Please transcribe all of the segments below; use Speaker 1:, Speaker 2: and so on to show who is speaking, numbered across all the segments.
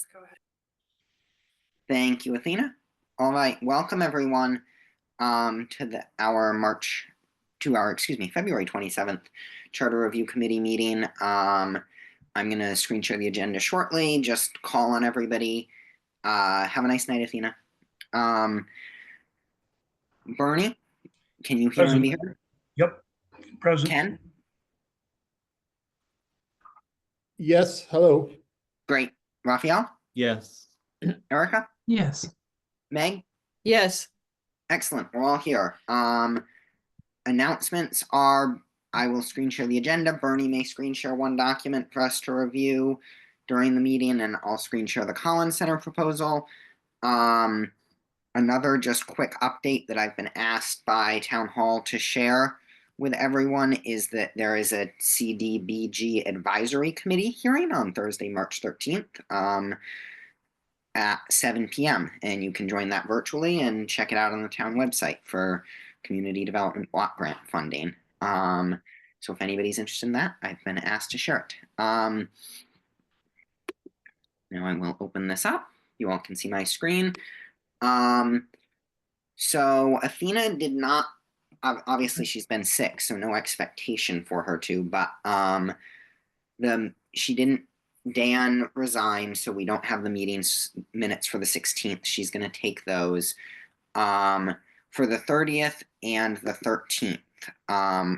Speaker 1: Please go ahead.
Speaker 2: Thank you, Athena. All right, welcome everyone to our February 27th Charter Review Committee meeting. I'm going to screen share the agenda shortly. Just call on everybody. Have a nice night, Athena. Bernie, can you hear and be heard?
Speaker 3: Yep, present.
Speaker 2: Ken?
Speaker 4: Yes, hello.
Speaker 2: Great. Raphael?
Speaker 5: Yes.
Speaker 2: Erica?
Speaker 6: Yes.
Speaker 2: Meg?
Speaker 1: Yes.
Speaker 2: Excellent. We're all here. Announcements are, I will screen share the agenda. Bernie may screen share one document for us to review during the meeting, and I'll screen share the Collins Center proposal. Another just quick update that I've been asked by Town Hall to share with everyone is that there is a CDBG Advisory Committee hearing on Thursday, March 13th at 7 p.m. And you can join that virtually and check it out on the town website for community development block grant funding. So if anybody's interested in that, I've been asked to share it. Now I will open this up. You all can see my screen. So Athena did not, obviously she's been sick, so no expectation for her to, but she didn't, Dan resigned, so we don't have the meetings minutes for the 16th. She's going to take those for the 30th and the 13th.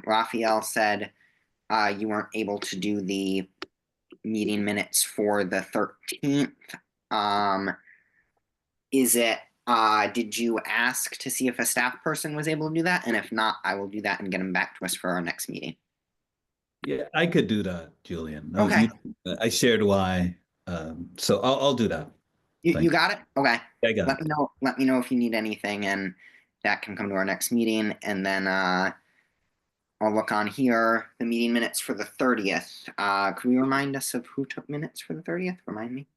Speaker 2: Raphael said you weren't able to do the meeting minutes for the 13th. Did you ask to see if a staff person was able to do that? And if not, I will do that and get them back to us for our next meeting.
Speaker 5: Yeah, I could do that, Julian.
Speaker 2: Okay.
Speaker 5: I shared why, so I'll do that.
Speaker 2: You got it? Okay.
Speaker 5: I got it.
Speaker 2: Let me know if you need anything, and that can come to our next meeting. And then I'll look on here, the meeting minutes for the 30th. Could we remind us of who took minutes for the 30th? Remind me.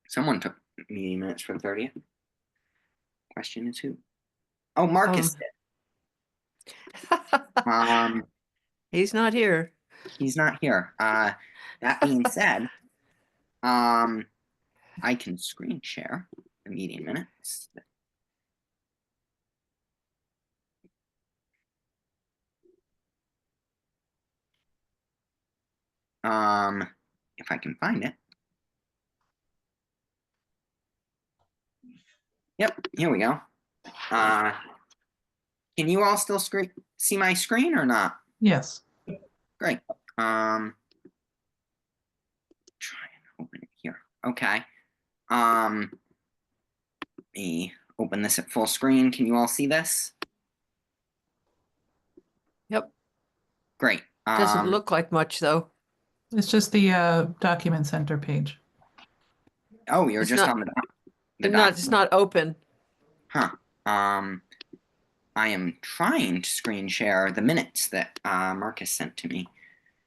Speaker 2: Someone took meeting minutes for the 30th. Question is who? Oh, Marcus did.
Speaker 1: He's not here.
Speaker 2: He's not here. That being said, I can screen share the meeting minutes. If I can find it. Yep, here we go. Can you all still see my screen or not?
Speaker 6: Yes.
Speaker 2: Great. Try and open it here. Okay. Let me open this at full screen. Can you all see this?
Speaker 1: Yep.
Speaker 2: Great.
Speaker 1: Doesn't look like much though.
Speaker 6: It's just the document center page.
Speaker 2: Oh, you're
Speaker 1: It's
Speaker 2: just
Speaker 1: not-
Speaker 2: on the
Speaker 1: It's not open.
Speaker 2: Huh. I am trying to screen share the minutes that Marcus sent to me,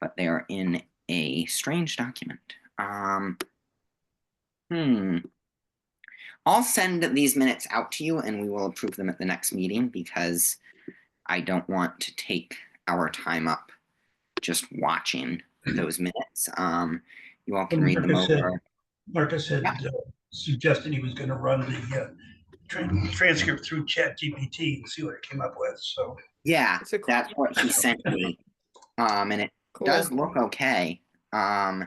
Speaker 2: but they are in a strange document. I'll send these minutes out to you and we will approve them at the next meeting because I don't want to take our time up just watching those minutes. You all can read them over.
Speaker 3: Marcus had suggested he was going to run the transcript through ChatGPT and see what it came up with. So
Speaker 2: yeah, that's what he sent me, and it does look okay. I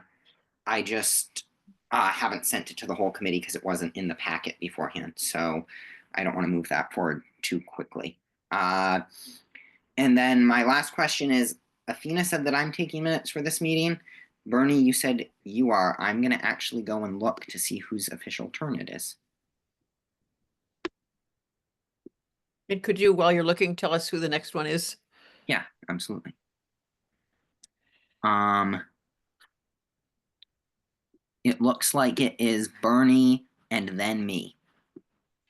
Speaker 2: just haven't sent it to the whole committee because it wasn't in the packet beforehand, so I don't want to move that forward too quickly. And then my last question is, Athena said that I'm taking minutes for this meeting. Bernie, you said you are. I'm going to actually go and look to see whose official turn it is.
Speaker 1: And could you, while you're looking, tell us who the next one is?
Speaker 2: Yeah, absolutely. It looks like it is Bernie and then me.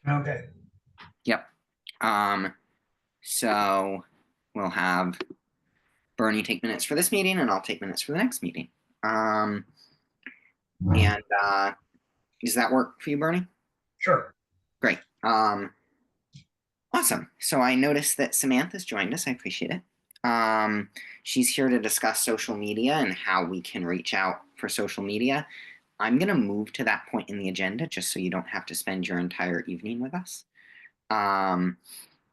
Speaker 3: okay.
Speaker 2: Yep. So we'll have Bernie take minutes for this meeting and I'll take minutes for the next meeting. And does that work for you, Bernie?
Speaker 3: Sure.
Speaker 2: Great. Awesome. So I noticed that Samantha's joined us. I appreciate it. She's here to discuss social media and how we can reach out for social media. I'm going to move to that point in the agenda just so you don't have to spend your entire evening with us.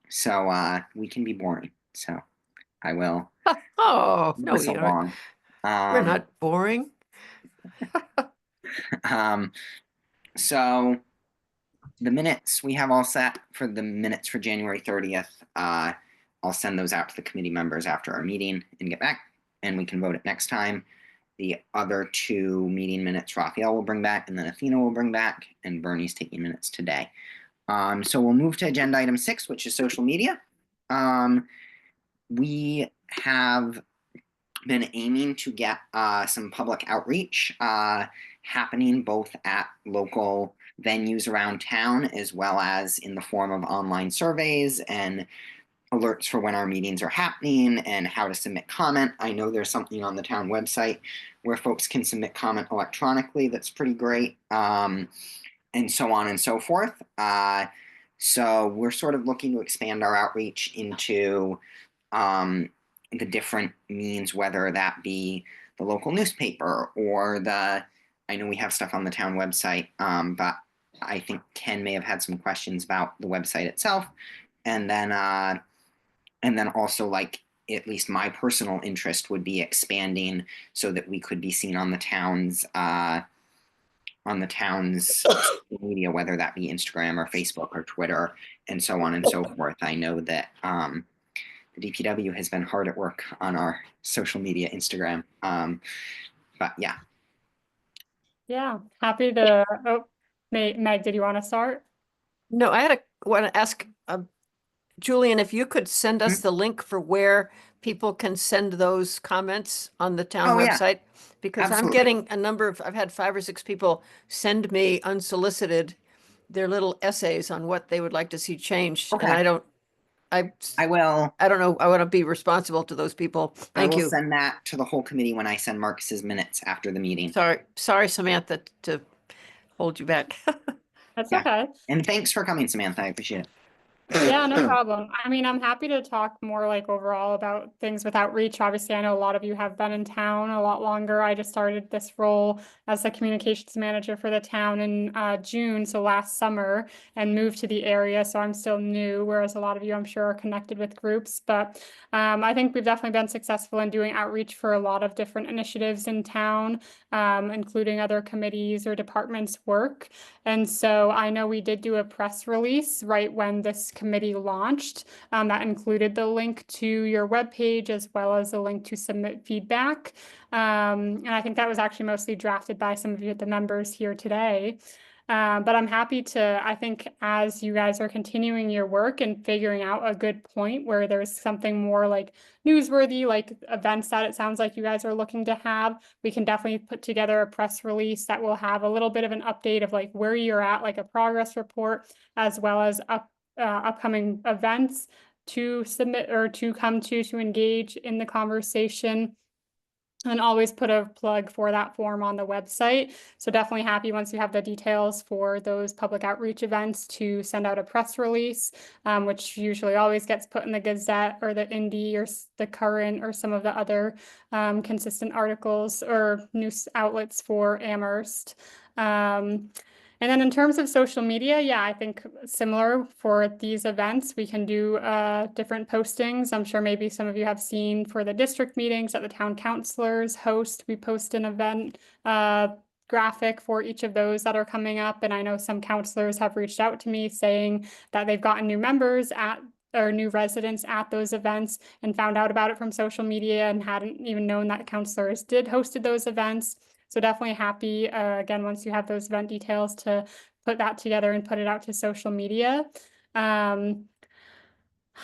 Speaker 2: So we can be boring. So I will
Speaker 1: Oh,
Speaker 2: move
Speaker 1: no,
Speaker 2: this
Speaker 1: you don't.
Speaker 2: along.
Speaker 1: We're not boring.
Speaker 2: So the minutes we have all set for the minutes for January 30th. I'll send those out to the committee members after our meeting and get back, and we can vote it next time. The other two meeting minutes Raphael will bring back, and then Athena will bring back, and Bernie's taking minutes today. So we'll move to agenda item 6, which is social media. We have been aiming to get some public outreach happening both at local venues around town as well as in the form of online surveys and alerts for when our meetings are happening and how to submit comment. I know there's something on the town website where folks can submit comment electronically. That's pretty great. And so on and so forth. So we're sort of looking to expand our outreach into the different means, whether that be the local newspaper or I know we have stuff on the town website, but I think Ken may have had some questions about the website itself. And then also, like, at least my personal interest would be expanding so that we could be seen on the town's media, whether that be Instagram or Facebook or Twitter and so on and so forth. I know that the DPW has been hard at work on our social media Instagram. But yeah.
Speaker 7: Yeah, happy to. Oh, Meg, did you want to start?
Speaker 1: No, I want to ask Julian, if you could send us the link for where people can send those comments on the town
Speaker 2: Yeah.
Speaker 1: website, because
Speaker 2: Absolutely.
Speaker 1: I'm getting I've had 5 or 6 people send me unsolicited their little essays on what they would like to see changed.
Speaker 2: Okay.
Speaker 1: And I don't
Speaker 2: will.
Speaker 1: I don't know. I want to be responsible to those people. Thank
Speaker 2: I will
Speaker 1: you.
Speaker 2: send that to the whole committee when I send Marcus's minutes after the meeting.
Speaker 1: Sorry, Samantha, to hold you back.
Speaker 7: That's
Speaker 2: Yeah.
Speaker 7: okay.
Speaker 2: And thanks for coming, Samantha. I appreciate it.
Speaker 7: Yeah, no problem. I mean, I'm happy to talk more like overall about things with outreach. Obviously, I know a lot of you have been in town a lot longer. I just started this role as the communications manager for the town in June, so last summer, and moved to the area. So I'm still new, whereas a lot of you, I'm sure, are connected with groups. But I think we've definitely been successful in doing outreach for a lot of different initiatives in town, including other committees or departments' work. And so I know we did do a press release right when this committee launched that included the link to your webpage as well as a link to submit feedback. And I think that was actually mostly drafted by some of you, the members here today. But I'm happy to, I think, as you guys are continuing your work and figuring out a good point where there's something more like newsworthy, like events that it sounds like you guys are looking to have, we can definitely put together a press release that will have a little bit of an update of like where you're at, like a progress report, as well as upcoming events to submit or to come to engage in the conversation. And always put a plug for that form on the website. So definitely happy once you have the details for those public outreach events to send out a press release, which usually always gets put in the Gazette or the Indy or the Current or some of the other consistent articles or news outlets for Amherst. And then in terms of social media, yeah, I think similar for these events, we can do different postings. I'm sure maybe some of you have seen for the district meetings that the town councilors host. We post an event graphic for each of those that are coming up. And I know some councilors have reached out to me saying that they've gotten new members or new residents at those events and found out about it from social media and hadn't even known that councilors did hosted those events. So definitely happy, again, once you have those event details, to put that together and put it out to social media.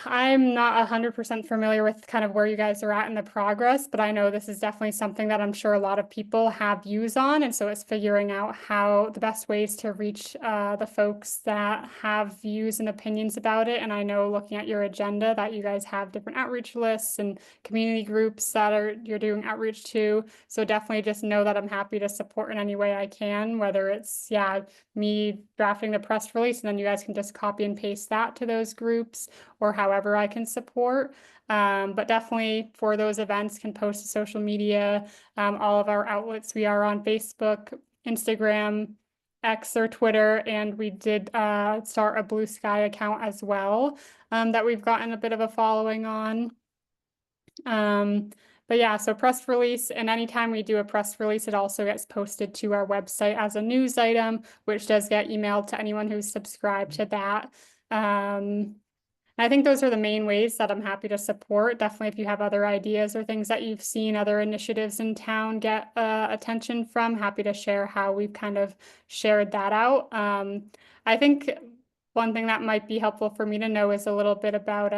Speaker 7: I'm not 100% familiar with kind of where you guys are at in the progress, but I know this is definitely something that I'm sure a lot of people have views on. And so it's figuring out how the best ways to reach the folks that have views and opinions about it. And I know looking at your agenda that you guys have different outreach lists and community groups that you're doing outreach to. So definitely just know that I'm happy to support in any way I can, whether it's, me drafting the press release and then you guys can just copy and paste that to those groups, or however I can support. But definitely for those events can post to social media. All of our outlets, we are on Facebook, Instagram, X or Twitter, and we did start a Blue Sky account as well that we've gotten a bit of a following on. But yeah, so press release, and anytime we do a press release, it also gets posted to our website as a news item, which does get emailed to anyone who's subscribed to that. I think those are the main ways that I'm happy to support. Definitely, if you have other ideas or things that you've seen other initiatives in town get attention from, happy to share how we've kind of shared that out. I think one thing that might be helpful for me to know is a little bit about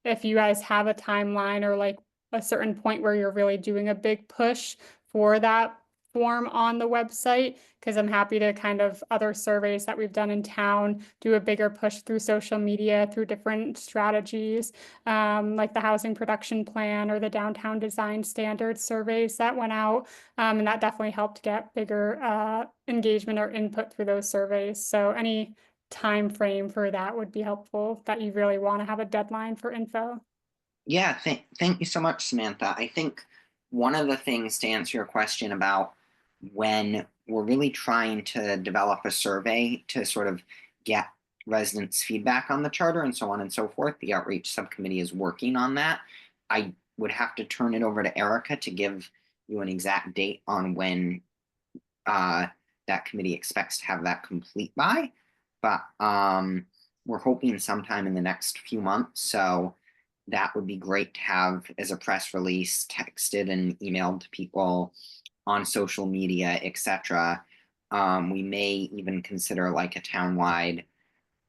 Speaker 7: if you guys have a timeline or like a certain point where you're really doing a big push for that form on the website, because I'm happy to kind of other surveys that we've done in town do a bigger push through social media, through different strategies, like the housing production plan or the downtown design standards surveys that went out. And that definitely helped get bigger engagement or input through those surveys. So any time frame for that would be helpful, that you really want to have a deadline for info.
Speaker 2: Yeah, thank you so much, Samantha. I think one of the things to answer your question about when we're really trying to develop a survey to sort of get residents' feedback on the charter and so on and so forth, the outreach subcommittee is working on that. I would have to turn it over to Erica to give you an exact date on when that committee expects to have that complete by, but we're hoping sometime in the next few months. So that would be great to have as a press release, texted and emailed to people on social media, etc. We may even consider like a townwide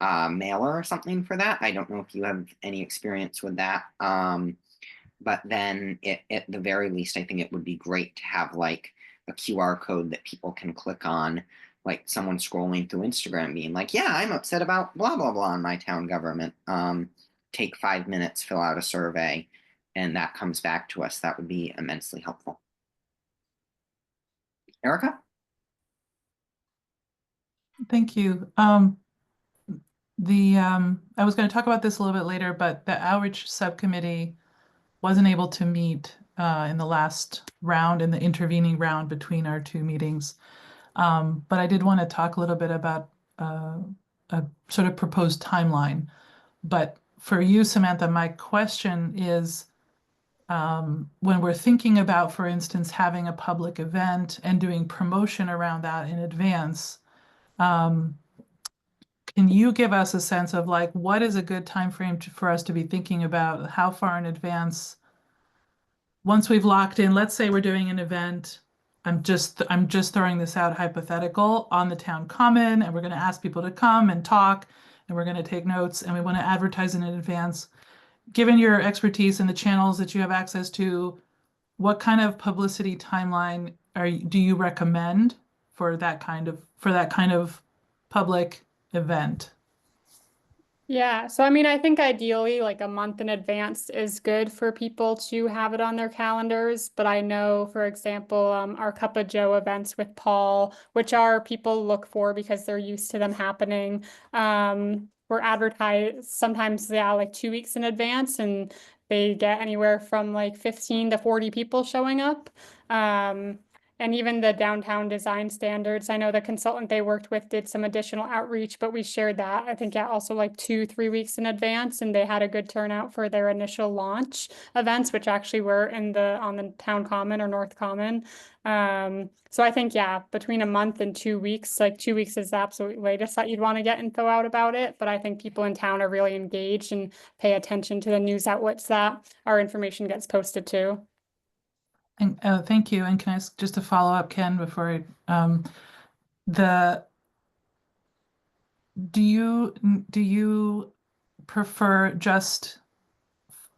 Speaker 2: mailer or something for that. I don't know if you have any experience with that. But then at the very least, I think it would be great to have like a QR code that people can click on, like someone scrolling through Instagram being like, yeah, I'm upset about blah, blah, blah in my town government. Take 5 minutes, fill out a survey, and that comes back to us. That would be immensely helpful. Erica?
Speaker 6: Thank you. I was going to talk about this a little bit later, but the outreach subcommittee wasn't able to meet in the last round, in the intervening round between our two meetings. But I did want to talk a little bit about a sort of proposed timeline. But for you, Samantha, my question is, when we're thinking about, for instance, having a public event and doing promotion around that in advance, can you give us a sense of like, what is a good time frame for us to be thinking about? How far in advance, once we've locked in, let's say we're doing an event, I'm just throwing this out hypothetical, on the town common, and we're going to ask people to come and talk, and we're going to take notes, and we want to advertise in advance. Given your expertise and the channels that you have access to, what kind of publicity timeline do you recommend for that kind of public event?
Speaker 7: Yeah, so I mean, I think ideally like a month in advance is good for people to have it on their calendars. But I know, for example, our Cup of Joe events with Paul, which are people look for because they're used to them happening, were advertised sometimes, yeah, like 2 weeks in advance, and they get anywhere from like 15 to 40 people showing up. And even the downtown design standards, I know the consultant they worked with did some additional outreach, but we shared that, I think, yeah, also like 2-3 weeks in advance, and they had a good turnout for their initial launch events, which actually were on the town common or North Common. So I think, yeah, between a month and 2 weeks, like 2 weeks is the absolute latest that you'd want to get info out about it. But I think people in town are really engaged and pay attention to the news outlets that our information gets posted to.
Speaker 6: And thank you. And can I just to follow up, Ken, before do you prefer just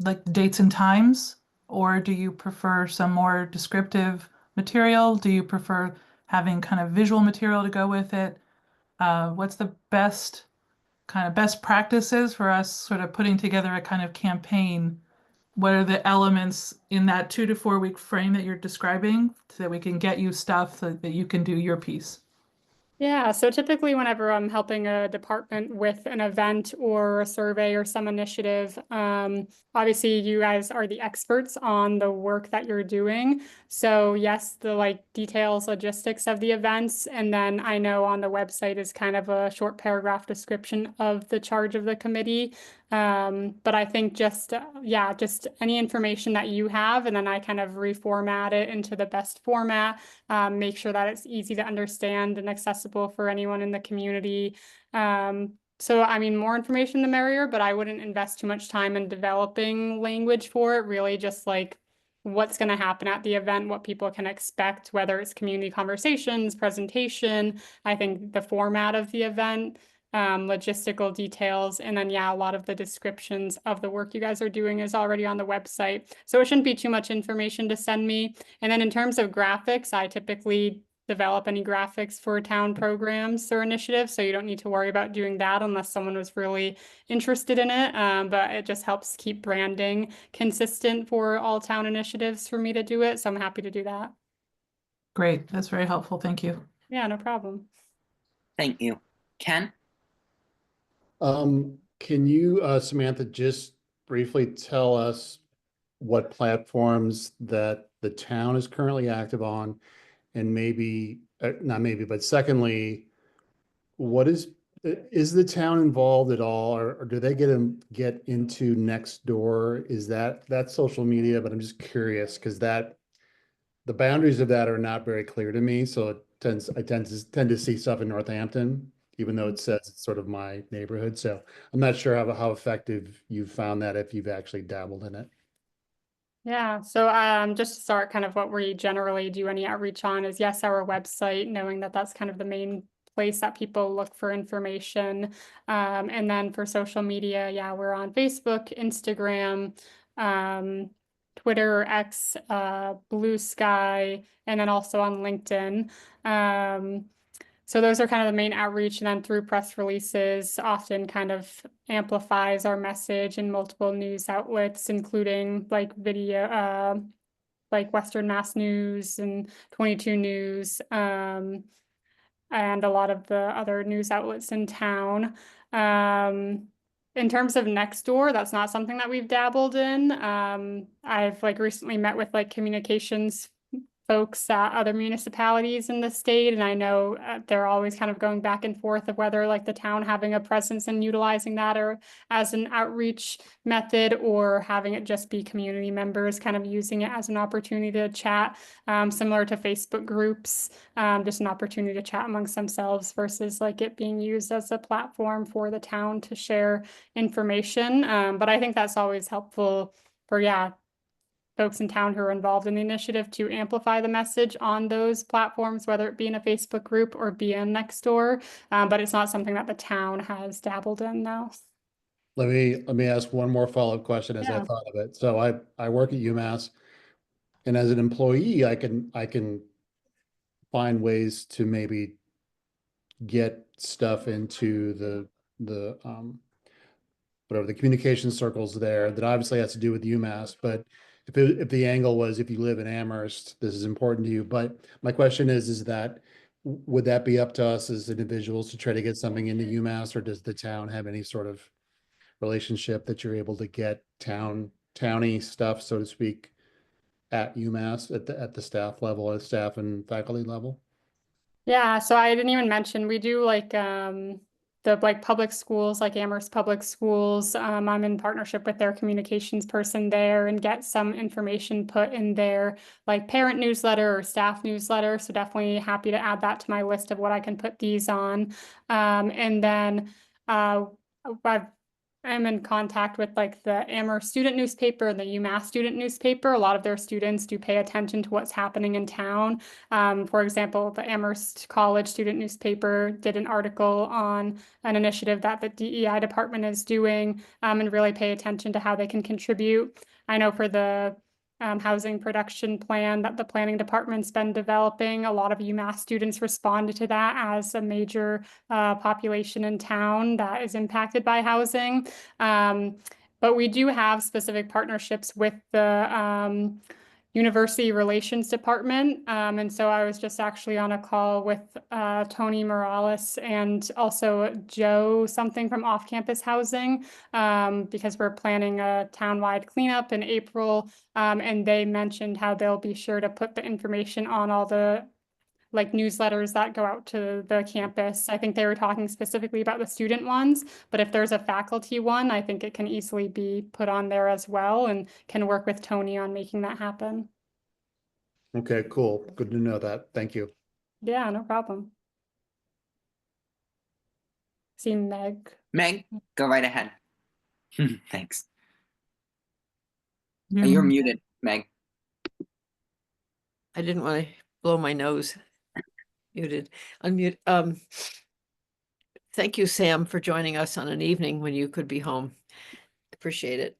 Speaker 6: like dates and times, or do you prefer some more descriptive material? Do you prefer having kind of visual material to go with it? What's the best practices for us sort of putting together a kind of campaign? What are the elements in that 2 to 4 week frame that you're describing so that we can get you stuff so that you can do your piece?
Speaker 7: Yeah, so typically whenever I'm helping a department with an event or a survey or some initiative, obviously you guys are the experts on the work that you're doing. So yes, the like details, logistics of the events, and then I know on the website is kind of a short paragraph description of the charge of the committee. But I think just, yeah, just any information that you have, and then I kind of reformat it into the best format, make sure that it's easy to understand and accessible for anyone in the community. So, I mean, more information the merrier, but I wouldn't invest too much time in developing language for it. Really just like what's going to happen at the event, what people can expect, whether it's community conversations, presentation. I think the format of the event, logistical details, and then yeah, a lot of the descriptions of the work you guys are doing is already on the website. So it shouldn't be too much information to send me. And then in terms of graphics, I typically develop any graphics for town programs or initiatives, so you don't need to worry about doing that unless someone was really interested in it. But it just helps keep branding consistent for all town initiatives for me to do it. So I'm happy to do that.
Speaker 6: Great, that's very helpful. Thank you.
Speaker 7: Yeah, no problem.
Speaker 2: Thank you. Ken?
Speaker 4: Can you, Samantha, just briefly tell us what platforms that the town is currently active on? And maybe, not maybe, but secondly, what is the town involved at all, or do they get into Nextdoor? Is that social media? But I'm just curious because the boundaries of that are not very clear to me. So I tend to see stuff in Northampton, even though it says it's sort of my neighborhood. So I'm not sure how effective you've found that, if you've actually dabbled in it.
Speaker 7: Yeah, so just to start, kind of what we generally do any outreach on is, yes, our website, knowing that that's kind of the main place that people look for information. And then for social media, yeah, we're on Facebook, Instagram, Twitter, X, Blue Sky, and then also on LinkedIn. So those are kind of the main outreach, and then through press releases often kind of amplifies our message in multiple news outlets, including like video, like Western Mass News and 22 News, and a lot of the other news outlets in town. In terms of Nextdoor, that's not something that we've dabbled in. I've like recently met with like communications folks at other municipalities in the state, and I know they're always kind of going back and forth of whether like the town having a presence and utilizing that or as an outreach method, or having it just be community members kind of using it as an opportunity to chat, similar to Facebook groups, just an opportunity to chat amongst themselves versus like it being used as a platform for the town to share information. But I think that's always helpful for, yeah, folks in town who are involved in the initiative to amplify the message on those platforms, whether it be in a Facebook group or be in Nextdoor. But it's not something that the town has dabbled in now.
Speaker 4: Let me ask one more follow-up question as I
Speaker 7: Yeah.
Speaker 4: thought of it. So I work at UMass, and as an employee, I can find ways to maybe get stuff into the whatever the communication circles there. That obviously has to do with UMass, but if the angle was, if you live in Amherst, this is important to you. But my question is that would that be up to us as individuals to try to get something into UMass, or does the town have any sort of relationship that you're able to get towny stuff, so to speak, at UMass at the staff level, at staff and faculty level?
Speaker 7: Yeah, so I didn't even mention, we do like the like public schools, like Amherst Public Schools. I'm in partnership with their communications person there and get some information put in their like parent newsletter or staff newsletter. So definitely happy to add that to my list of what I can put these on. And then I'm in contact with like the Amherst student newspaper and the UMass student newspaper. A lot of their students do pay attention to what's happening in town. For example, the Amherst College student newspaper did an article on an initiative that the DEI department is doing, and really pay attention to how they can contribute. I know for the housing production plan that the planning department's been developing, a lot of UMass students responded to that as a major population in town that is impacted by housing. But we do have specific partnerships with the University Relations Department. And so I was just actually on a call with Tony Morales and also Joe something from off-campus housing, because we're planning a townwide cleanup in April. And they mentioned how they'll be sure to put the information on all the like newsletters that go out to the campus. I think they were talking specifically about the student ones, but if there's a faculty one, I think it can easily be put on there as well, and can work with Tony on making that happen.
Speaker 4: Okay, cool. Good to know that. Thank you.
Speaker 7: Yeah, no problem. See Meg.
Speaker 2: Meg, go right ahead. Thanks.
Speaker 6: You're
Speaker 2: You're muted, Meg.
Speaker 1: I didn't want to blow my nose. Muted, unmute. Thank you, Sam, for joining us on an evening when you could be home. Appreciate it.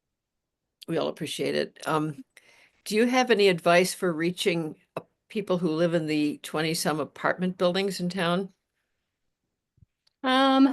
Speaker 1: We all appreciate it. Do you have any advice for reaching people who live in the 20-some apartment buildings in town?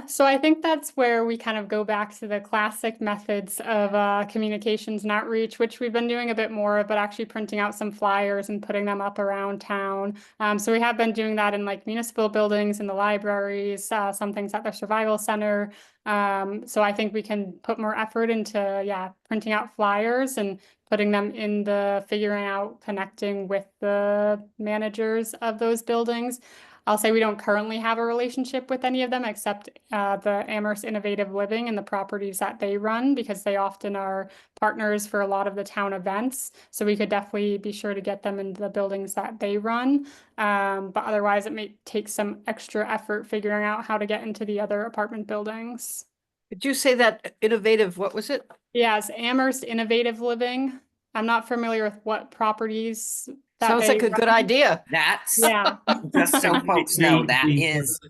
Speaker 7: So I think that's where we kind of go back to the classic methods of communications and outreach, which we've been doing a bit more of, but actually printing out some flyers and putting them up around town. So we have been doing that in like municipal buildings, in the libraries, some things at the survival center. So I think we can put more effort into, yeah, printing out flyers and putting them in the figuring out, connecting with the managers of those buildings. I'll say we don't currently have a relationship with any of them except the Amherst Innovative Living and the properties that they run, because they often are partners for a lot of the town events. So we could definitely be sure to get them into the buildings that they run. But otherwise, it may take some extra effort figuring out how to get into the other apartment buildings.
Speaker 1: Did you say that innovative, what was it?
Speaker 7: Yeah, it's Amherst Innovative Living. I'm not familiar with what properties that
Speaker 1: Sounds
Speaker 7: they
Speaker 1: like a good
Speaker 7: run.
Speaker 1: idea.
Speaker 2: That's
Speaker 7: Yeah.
Speaker 2: just so folks know, that
Speaker 3: The-
Speaker 2: is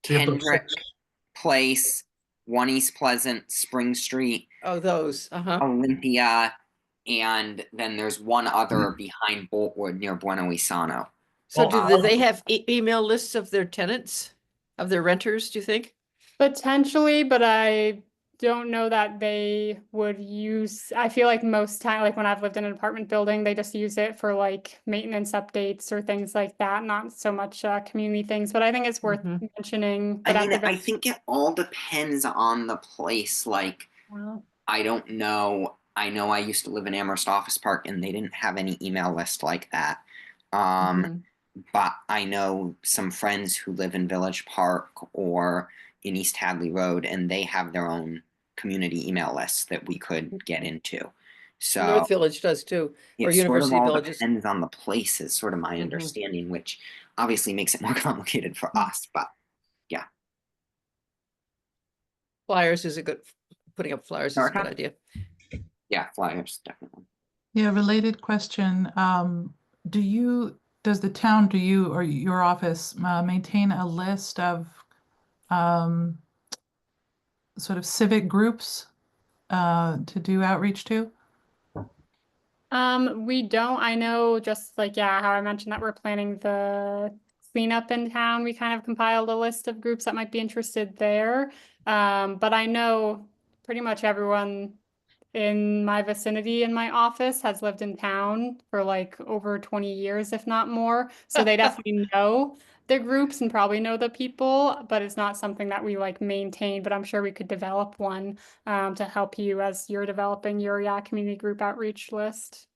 Speaker 3: Tampa
Speaker 2: Kendrick
Speaker 3: Six.
Speaker 2: Place, 1 East Pleasant, Spring Street,
Speaker 1: Oh, those, uh-huh.
Speaker 2: Olympia, and then there's one other behind Boltwood near Bueno Isano.
Speaker 1: So
Speaker 3: Oh,
Speaker 1: do they have email lists of their tenants, of their renters, do you think?
Speaker 7: Potentially, but I don't know that they would use, I feel like most time, like when I've lived in an apartment building, they just use it for like maintenance updates or things like that, not so much community things, but I think it's worth
Speaker 1: Mhm.
Speaker 7: mentioning.
Speaker 2: I
Speaker 7: But at
Speaker 2: mean,
Speaker 7: the
Speaker 2: I think it all depends on the place. Like,
Speaker 7: well,
Speaker 2: I don't know. I know I used to live in Amherst Office Park and they didn't have any email list like that.
Speaker 1: Mhm.
Speaker 2: But I know some friends who live in Village Park or in East Hadley Road, and they have their own community email lists that we could get into. So
Speaker 1: North Village does too, or
Speaker 2: it sort of
Speaker 1: University
Speaker 2: all
Speaker 1: Villages.
Speaker 2: depends on the place, is sort of my
Speaker 1: Mhm.
Speaker 2: understanding, which obviously makes it more complicated for us. But
Speaker 1: Flyers is a good, putting up flyers is a good
Speaker 2: Erica?
Speaker 1: idea.
Speaker 2: yeah, flyers definitely.
Speaker 6: Yeah, related question. Does the town, do you or your office maintain a list of sort of civic groups to do outreach to?
Speaker 7: we don't, I know just like, yeah, how I mentioned that we're planning the cleanup in town. We kind of compiled a list of groups that might be interested there. But I know pretty much everyone in my vicinity in my office has lived in town for like over 20 years, if not more. So they definitely know the groups and probably know the people, but it's not something that we like maintain, but I'm sure we could develop one to help you as you're developing your community group outreach list.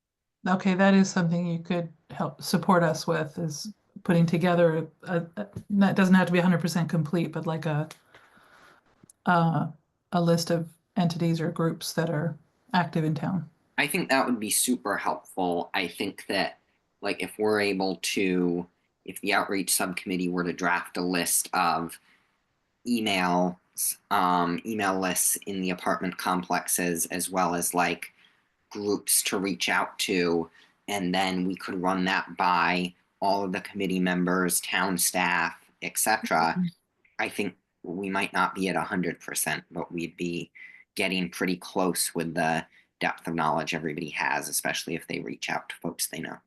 Speaker 6: Okay, that is something you could help support us with, is putting together that doesn't have to be 100% complete, but like a list of entities or groups that are active in town.
Speaker 2: I think that would be super helpful. I think that, like, if we're able to, if the outreach subcommittee were to draft a list of email lists in the apartment complexes, as well as like groups to reach out to, and then we could run that by all of the committee members, town staff, etc. I think we might not be at 100%, but we'd be getting pretty close with the depth of knowledge everybody has, especially if they reach out to folks they know.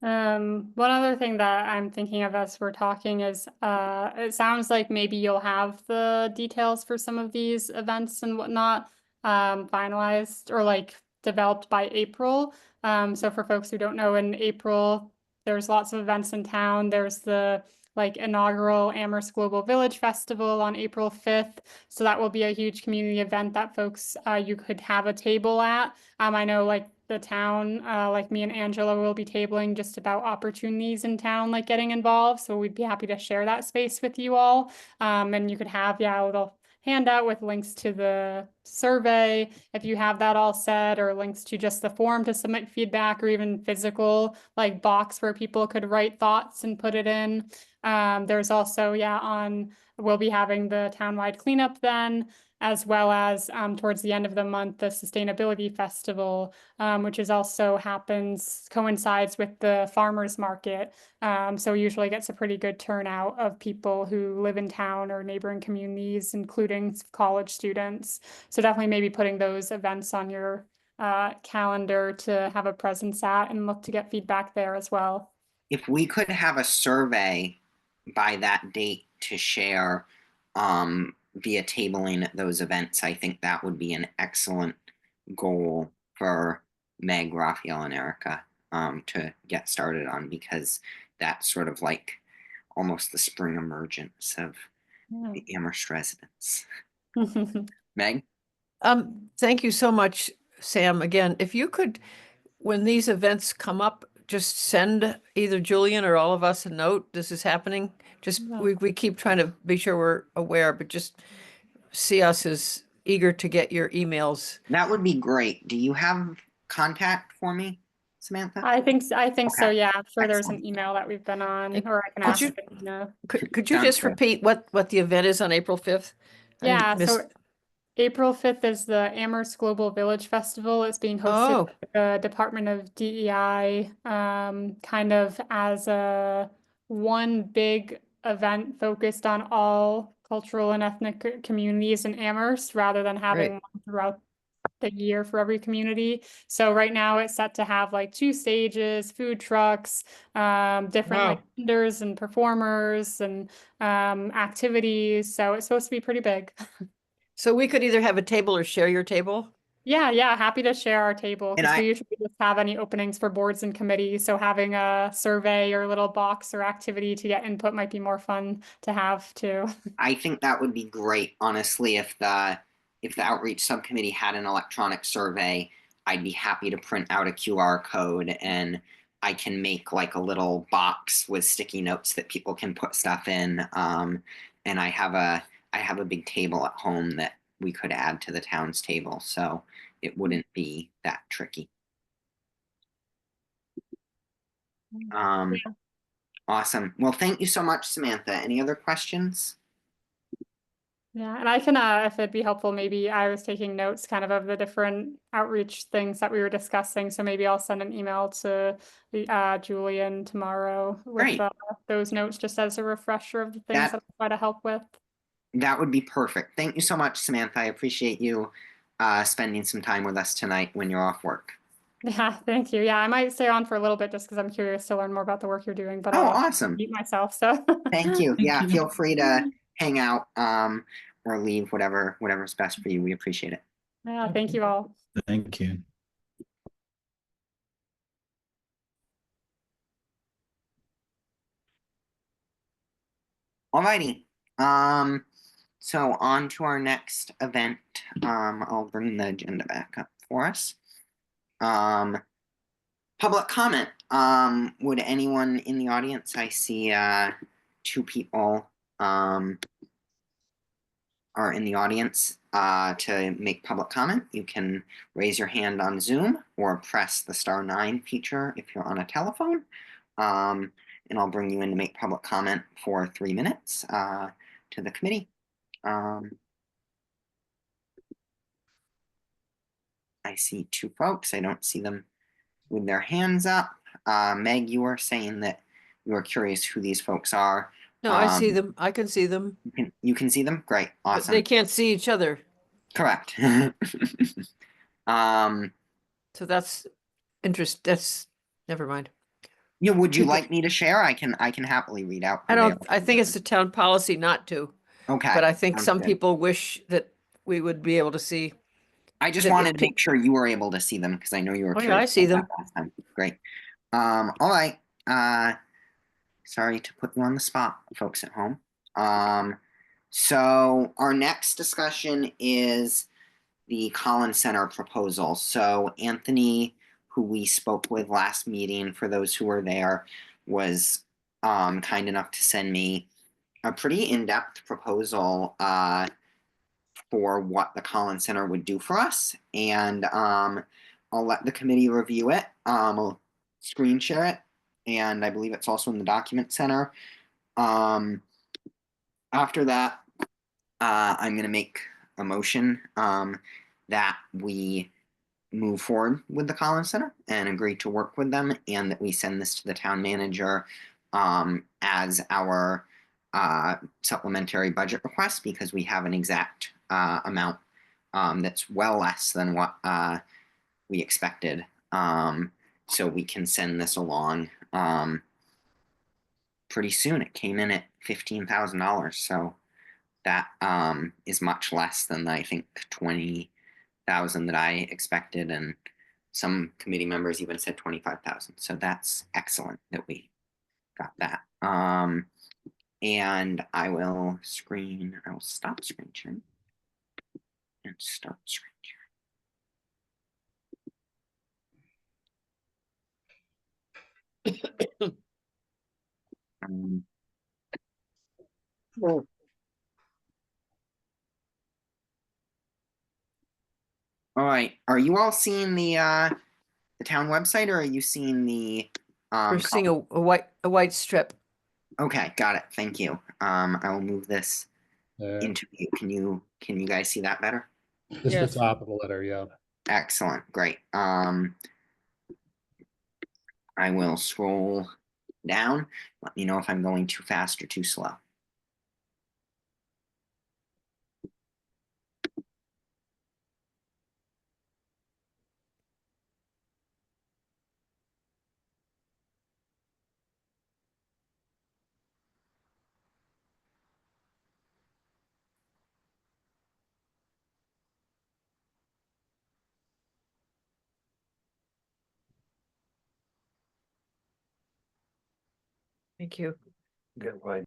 Speaker 7: One other thing that I'm thinking of as we're talking is, it sounds like maybe you'll have the details for some of these events and whatnot, finalized, or like developed by April. So for folks who don't know, in April, there's lots of events in town. There's the like inaugural Amherst Global Village Festival on April 5th. So that will be a huge community event that folks, you could have a table at. I know like the town, like me and Angela will be tabling just about opportunities in town, like getting involved. So we'd be happy to share that space with you all. And you could have, yeah, a little handout with links to the survey, if you have that all set, or links to just the form to submit feedback, or even physical like box where people could write thoughts and put it in. There's also, yeah, we'll be having the townwide cleanup then, as well as towards the end of the month, the Sustainability Festival, which is also coincides with the farmers market. So usually gets a pretty good turnout of people who live in town or neighboring communities, including college students. So definitely maybe putting those events on your calendar to have a presence at, and look to get feedback there as well.
Speaker 2: If we could have a survey by that date to share via tabling at those events, I think that would be an excellent goal for Meg, Raphael, and Erica to get started on, because that's sort of like almost the spring emergence of the Amherst residents. Meg?
Speaker 1: Thank you so much, Sam. Again, if you could, when these events come up, just send either Julian or all of us a note. This is happening. Just we keep trying to be sure we're aware, but just see us as eager to get your emails.
Speaker 2: That would be great. Do you have contact for me, Samantha?
Speaker 7: I think so.
Speaker 2: Okay.
Speaker 7: Yeah, I'm sure there's
Speaker 2: Excellent.
Speaker 7: an email that we've been on,
Speaker 1: Hey,
Speaker 7: or I can
Speaker 1: could
Speaker 7: ask.
Speaker 1: you-
Speaker 7: Bettina.
Speaker 1: Could you
Speaker 2: Sounds
Speaker 1: just
Speaker 2: good.
Speaker 1: repeat what the event is on April 5th? I
Speaker 7: Yeah,
Speaker 1: missed-
Speaker 7: so April 5th is the Amherst Global Village Festival. It's being hosted
Speaker 1: Oh.
Speaker 7: by the Department of DEI, kind of as one big event focused on all cultural and ethnic communities in Amherst, rather than having
Speaker 1: Great.
Speaker 7: one throughout the year for every community. So right now it's set to have like 2 stages, food trucks, different like
Speaker 1: Wow.
Speaker 7: vendors and performers and activities. So it's supposed to be pretty big.
Speaker 1: So we could either have a table or share your table?
Speaker 7: Yeah, happy to share our table,
Speaker 2: And
Speaker 7: because we
Speaker 2: I-
Speaker 7: usually just have any openings for boards and committees. So having a survey or a little box or activity to get input might be more fun to have too.
Speaker 2: I think that would be great, honestly, if the outreach subcommittee had an electronic survey. I'd be happy to print out a QR code, and I can make like a little box with sticky notes that people can put stuff in. And I have a big table at home that we could add to the town's table, so it wouldn't be that tricky. Awesome. Well, thank you so much, Samantha. Any other questions?
Speaker 7: Yeah, and I can, if it'd be helpful, maybe I was taking notes kind of the different outreach things that we were discussing. So maybe I'll send an email to Julian tomorrow with
Speaker 2: Great.
Speaker 7: those notes, just as a refresher of the things
Speaker 2: That-
Speaker 7: that I try to help with.
Speaker 2: That would be perfect. Thank you so much, Samantha. I appreciate you spending some time with us tonight when you're off work.
Speaker 7: Yeah, thank you. Yeah, I might stay on for a little bit just because I'm curious to learn more about the work you're doing, but
Speaker 2: Oh,
Speaker 7: I'll
Speaker 2: awesome.
Speaker 7: mute myself. So
Speaker 2: Thank you.
Speaker 6: Thank
Speaker 2: Yeah,
Speaker 6: you.
Speaker 2: feel free to hang out or leave, whatever's best for you. We appreciate it.
Speaker 7: yeah, thank you all.
Speaker 5: Thank you.
Speaker 2: Alrighty. So on to our next event. I'll bring the agenda back up for us. Public comment. Would anyone in the audience? I see 2 people are in the audience to make public comment. You can raise your hand on Zoom or press the *9 feature if you're on a telephone. And I'll bring you in to make public comment for 3 minutes to the committee. I see 2 folks. I don't see them with their hands up. Meg, you were saying that you were curious who these folks are.
Speaker 1: No, I see them. I can see them.
Speaker 2: You can see them? Great.
Speaker 1: But
Speaker 2: Awesome.
Speaker 1: they can't see each other.
Speaker 2: Correct.
Speaker 1: So that's never mind.
Speaker 2: Yeah, would you like me to share? I can happily read out.
Speaker 1: I think it's the town policy not to,
Speaker 2: Okay.
Speaker 1: but I think
Speaker 2: sounds
Speaker 1: some
Speaker 2: good.
Speaker 1: people wish that we would be able to see
Speaker 2: I just
Speaker 1: That-
Speaker 2: wanted to make sure you were able to see them because I know you were
Speaker 1: Oh, yeah,
Speaker 2: curious.
Speaker 1: I see
Speaker 2: about
Speaker 1: them.
Speaker 2: that last time. Great. All right. Sorry to put you on the spot, folks at home. So our next discussion is the Collins Center proposal. So Anthony, who we spoke with last meeting, for those who were there, was kind enough to send me a pretty in-depth proposal for what the Collins Center would do for us. And I'll let the committee review it. I'll screen share it. And I believe it's also in the document center. After that, I'm going to make a motion that we move forward with the Collins Center and agree to work with them, and that we send this to the town manager as our supplementary budget request, because we have an exact amount that's well less than what we expected. So we can send this along pretty soon. It came in at $15,000, so that is much less than I think 20,000 that I expected, and some committee members even said 25,000. So that's excellent that we got that. And I will stop screen sharing and start screen sharing. All right. Are you all seeing the town website, or are you seeing the
Speaker 1: We're seeing a white strip.
Speaker 2: Okay, got it. Thank you. I will move this
Speaker 4: There.
Speaker 2: into view. Can you guys see that better?
Speaker 4: Just
Speaker 1: Yes.
Speaker 4: the top of the letter, yeah.
Speaker 2: Excellent. Great. I will scroll down. Let me know if I'm going too fast or too slow.
Speaker 1: Thank you.
Speaker 8: Get right.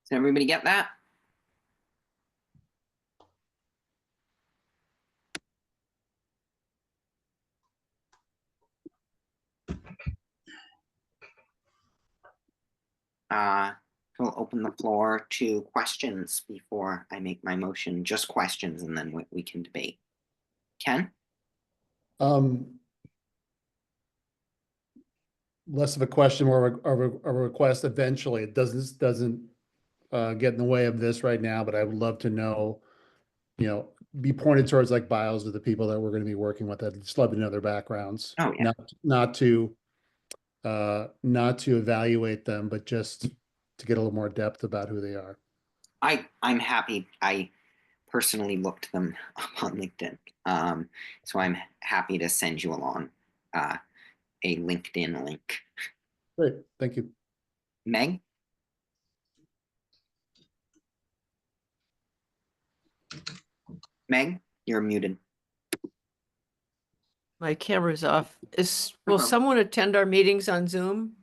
Speaker 2: Does everybody get that? We'll open the floor to questions before I make my motion. Just questions, and then we can debate. Ken?
Speaker 4: Less of a question, more of a request eventually. It doesn't get in the way of this right now, but I would love to know, be pointed towards like bios of the people that we're going to be working with. I'd just love to know their backgrounds.
Speaker 2: Oh, yeah.
Speaker 4: Not to evaluate them, but just to get a little more depth about who they are.
Speaker 2: I'm happy. I personally looked them up on LinkedIn. So I'm happy to send you along a LinkedIn link.
Speaker 4: Great, thank you.
Speaker 2: Meg? Meg, you're muted.
Speaker 1: My camera's off. Will
Speaker 2: Uh-huh.
Speaker 1: someone attend our meetings on Zoom?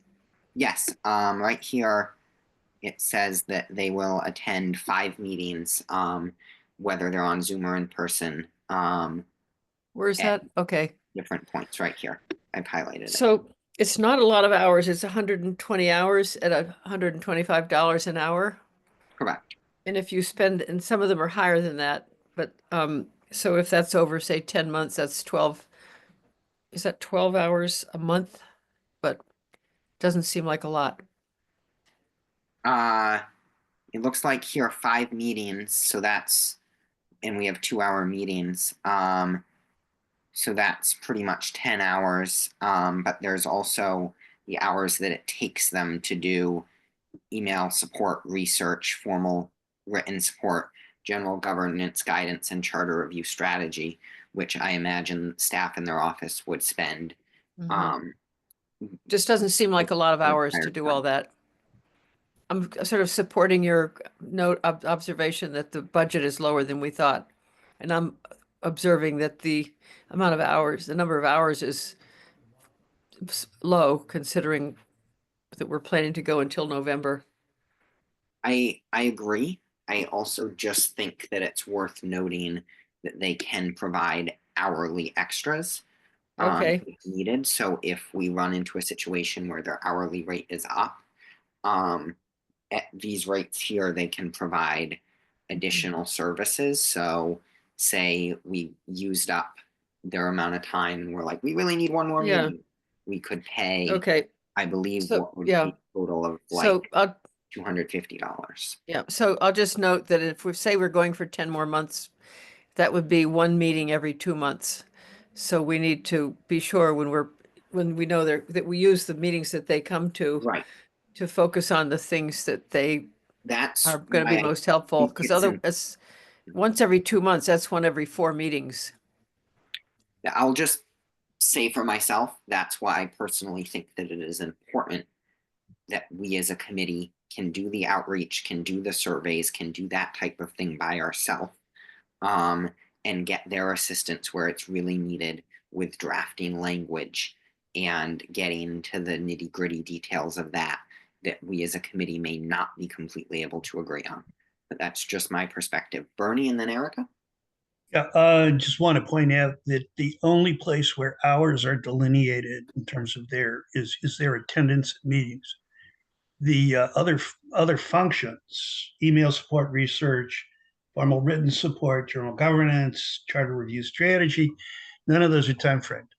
Speaker 2: Yes, right here, it says that they will attend 5 meetings, whether they're on Zoom or in person,
Speaker 1: Where's
Speaker 2: at
Speaker 1: that? Okay.
Speaker 2: different points right here. I've highlighted it.
Speaker 1: So it's not a lot of hours. It's 120 hours at $125 an hour.
Speaker 2: Correct.
Speaker 1: And if you spend, and some of them are higher than that, but so if that's over, say, 10 months, that's 12. Is that 12 hours a month? But doesn't seem like a lot.
Speaker 2: It looks like here are 5 meetings, so that's, and we have 2-hour meetings. So that's pretty much 10 hours. But there's also the hours that it takes them to do email support, research, formal written support, general governance guidance, and charter review strategy, which I imagine staff in their office would spend.
Speaker 1: Just doesn't seem like a lot of
Speaker 2: their
Speaker 1: hours to
Speaker 2: entire
Speaker 1: do
Speaker 2: time.
Speaker 1: all that. I'm sort of supporting your note of observation that the budget is lower than we thought. And I'm observing that the amount of hours, the number of hours is low considering that we're planning to go until November.
Speaker 2: I agree. I also just think that it's worth noting that they can provide hourly extras
Speaker 1: Okay.
Speaker 2: if needed. So if we run into a situation where their hourly rate is up, at these rates here, they can provide additional services. So say we used up their amount of time and we're like, we really need one more
Speaker 1: Yeah.
Speaker 2: meeting. We could pay,
Speaker 1: Okay.
Speaker 2: I believe,
Speaker 1: So,
Speaker 2: what would
Speaker 1: yeah.
Speaker 2: be a total of
Speaker 1: So
Speaker 2: like $250.
Speaker 1: yeah, so I'll just note that if we say we're going for 10 more months, that would be one meeting every 2 months. So we need to be sure when we know that we use the meetings that they come to
Speaker 2: Right.
Speaker 1: to focus on the things that they
Speaker 2: That's
Speaker 1: are going to be
Speaker 2: why I
Speaker 1: most helpful.
Speaker 2: think
Speaker 1: Because
Speaker 2: it's
Speaker 1: otherwise, once every 2 months, that's one every 4 meetings.
Speaker 2: I'll just say for myself, that's why I personally think that it is important that we as a committee can do the outreach, can do the surveys, can do that type of thing by ourselves, and get their assistance where it's really needed with drafting language and getting to the nitty-gritty details of that we as a committee may not be completely able to agree on. But that's just my perspective. Bernie and then Erica?
Speaker 3: Yeah, I just want to point out that the only place where hours are delineated in terms of is their attendance at meetings. The other functions, email support, research, formal written support, general governance, charter review strategy, none of those are time framed.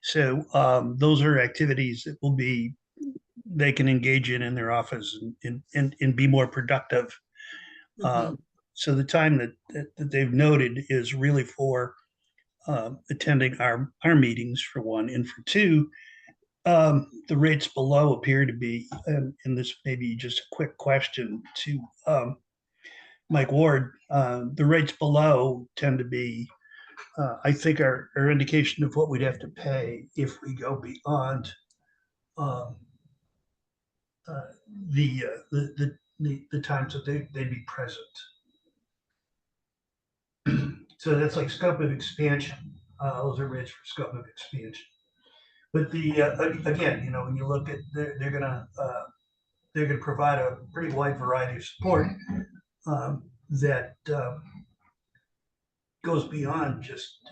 Speaker 3: So those are activities that they can engage in their office and be more productive. So the time that they've noted is really for attending our meetings, for one, and for two, the rates below appear to be, and this may be just a quick question to Mike Ward, the rates below tend to be, I think, are indication of what we'd have to pay if we go beyond the times that they'd be present. So that's like scope of expansion. Those are rates for scope of expansion. But again, when you look at, they're gonna provide a pretty wide variety of support that goes beyond just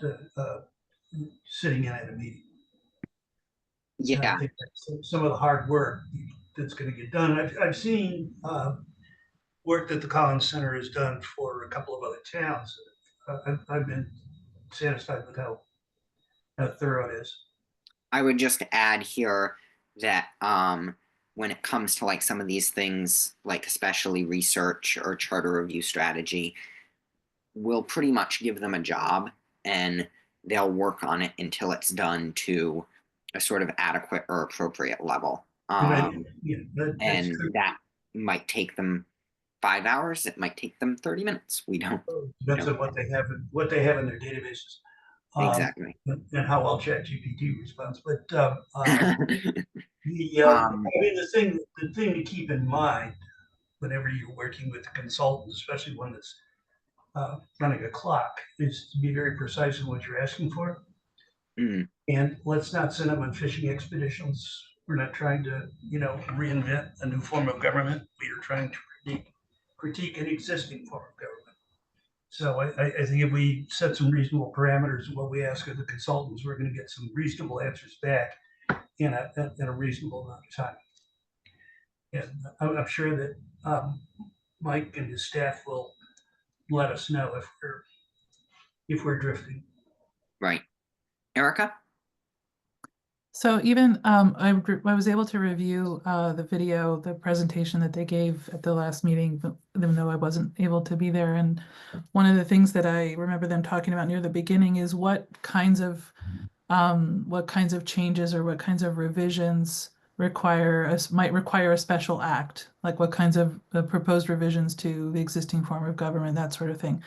Speaker 3: sitting in at a meeting. And
Speaker 2: Yeah.
Speaker 3: I think that's some of the hard work that's going to get done. I've seen work that the Collins Center has done for a couple of other towns. I've been satisfied with how thorough it is.
Speaker 2: I would just add here that when it comes to like some of these things, like especially research or charter review strategy, we'll pretty much give them a job and they'll work on it until it's done to a sort of adequate or appropriate level.
Speaker 3: And
Speaker 2: that might take them 5 hours. It might take them 30 minutes. We don't.
Speaker 3: Depends on what they have in their databases.
Speaker 2: Exactly.
Speaker 3: And how well ChatGPT responds. But the thing to keep in mind whenever you're working with a consultant, especially one that's running a clock, is to be very precise in what you're asking for. And let's not send them on fishing expeditions We're not trying to, reinvent a new form of government. We are trying to critique an existing form of government. So I think if we set some reasonable parameters of what we ask of the consultants, we're going to get some reasonable answers back in a reasonable amount of time. And I'm sure that Mike and his staff will let us know if we're drifting.
Speaker 2: Right. Erica?
Speaker 6: So even I was able to review the video, the presentation that they gave at the last meeting, even though I wasn't able to be there. And one of the things that I remember them talking about near the beginning is what kinds of changes or what kinds of revisions might require a special act, like what kinds of proposed revisions to the existing form of government, that sort of thing.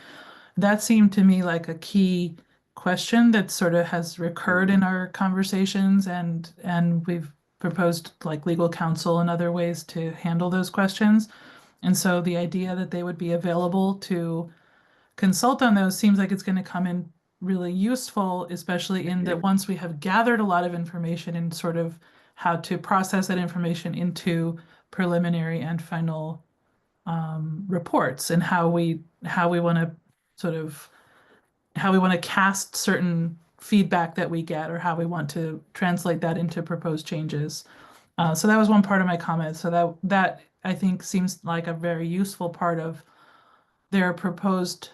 Speaker 6: That seemed to me like a key question that sort of has recurred in our conversations, and we've proposed like legal counsel and other ways to handle those questions. And so the idea that they would be available to consult on those seems like it's going to come in really useful, especially in that once we have gathered a lot of information and sort of how to process that information into preliminary and final reports, and how we want to sort of cast certain feedback that we get, or how we want to translate that into proposed changes. So that was one part of my comment. So that I think seems like a very useful part of their proposed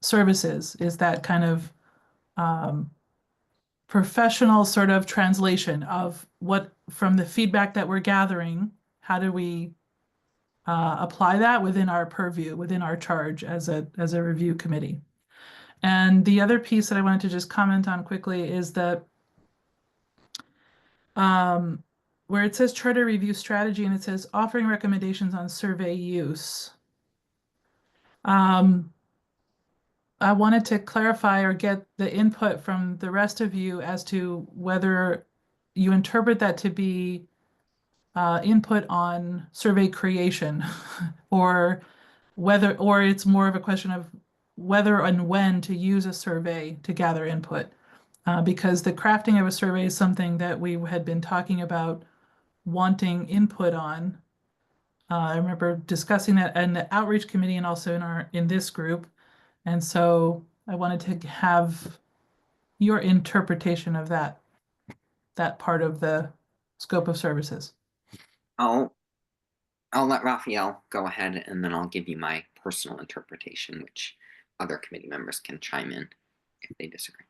Speaker 6: services, is that kind of professional sort of translation of what, from the feedback that we're gathering, how do we apply that within our purview, within our charge as a review committee. And the other piece that I wanted to just comment on quickly is that where it says charter review strategy and it says offering recommendations on survey use. I wanted to clarify or get the input from the rest of you as to whether you interpret that to be input on survey creation, or it's more of a question of whether and when to use a survey to gather input. Because the crafting of a survey is something that we had been talking about wanting input on. I remember discussing that in the outreach committee and also in this group. And so I wanted to have your interpretation of that part of the scope of services.
Speaker 2: I'll let Raphael go ahead, and then I'll give you my personal interpretation, which other committee members can chime in if they disagree.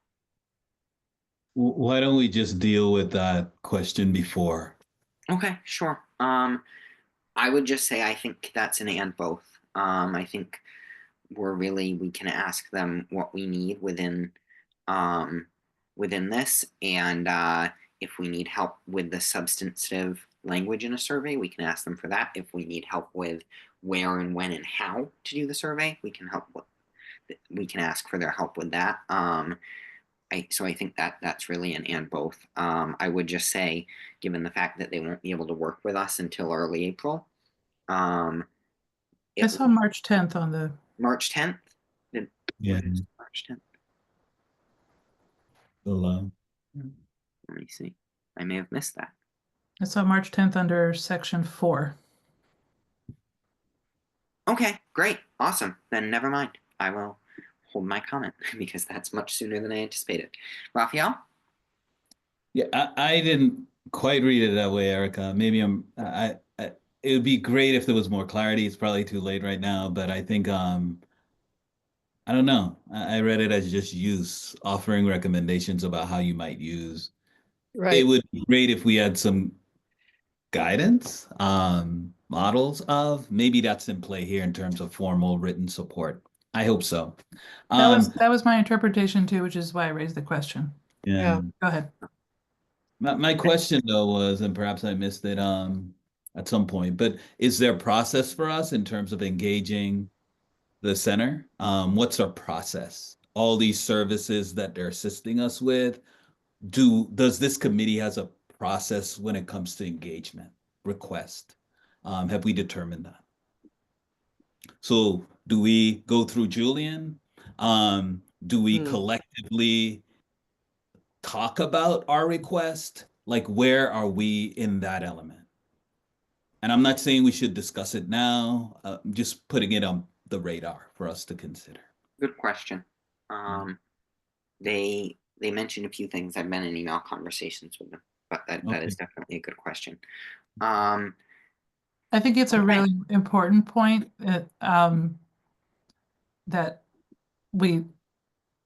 Speaker 5: Why don't we just deal with that question before?
Speaker 2: Okay, sure. I would just say I think that's an and both. I think we can ask them what we need within this, and if we need help with the substantive language in a survey, we can ask them for that. If we need help with where and when and how to do the survey, we can ask for their help with that. So I think that's really an and both. I would just say, given the fact that they won't be able to work with us until early April. I
Speaker 6: saw March 10th on the...
Speaker 2: March 10th?
Speaker 5: Yeah.
Speaker 2: March 10th.
Speaker 5: Let
Speaker 2: me see. I may have missed that.
Speaker 6: I saw March 10th under section 4.
Speaker 2: Okay, great. Awesome. Then never mind. I will hold my comment because that's much sooner than I anticipated. Raphael?
Speaker 5: Yeah, I didn't quite read it that way, Erica. Maybe it would be great if there was more clarity. It's probably too late right now, but I think, I don't know. I read it as just use, offering recommendations about how you might use.
Speaker 1: Right.
Speaker 5: It would be great if we had some guidance, models of, maybe that's in play here in terms of formal written support. I hope so.
Speaker 6: That was my interpretation too, which is why I raised the question.
Speaker 5: Yeah.
Speaker 6: Go ahead.
Speaker 5: My question though was, and perhaps I missed it at some point, but is there a process for us in terms of engaging the center? What's our process? All these services that they're assisting us with, does this committee has a process when it comes to engagement request? Have we determined that? So do we go through Julian? Do we collectively talk about our request Like, where are we in that element? And I'm not saying we should discuss it now. I'm just putting it on the radar for us to consider.
Speaker 2: Good question. They mentioned a few things. I've been in email conversations with them, but that
Speaker 5: Okay.
Speaker 2: is definitely a good question.
Speaker 6: I think it's a
Speaker 2: Okay.
Speaker 6: really important point that that we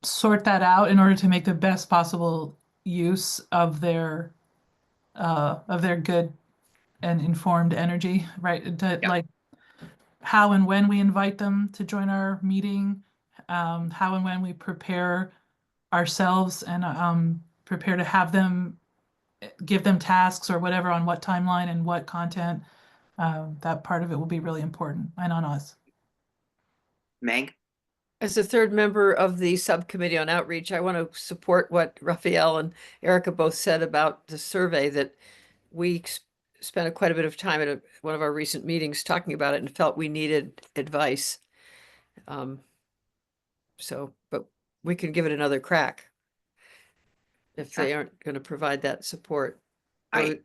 Speaker 6: sort that out in order to make the best possible use of their good and informed energy, right? To,
Speaker 2: Yeah.
Speaker 6: like how and when we invite them to join our meeting, how and when we prepare ourselves and prepare to have them give them tasks or whatever on what timeline and what content. That part of it will be really important and on us.
Speaker 2: Meg?
Speaker 1: As a third member of the subcommittee on outreach, I want to support what Raphael and Erica both said about the survey, that we spent quite a bit of time at one of our recent meetings talking about it and felt we needed advice. But we can give it another crack if they aren't going to provide that support. At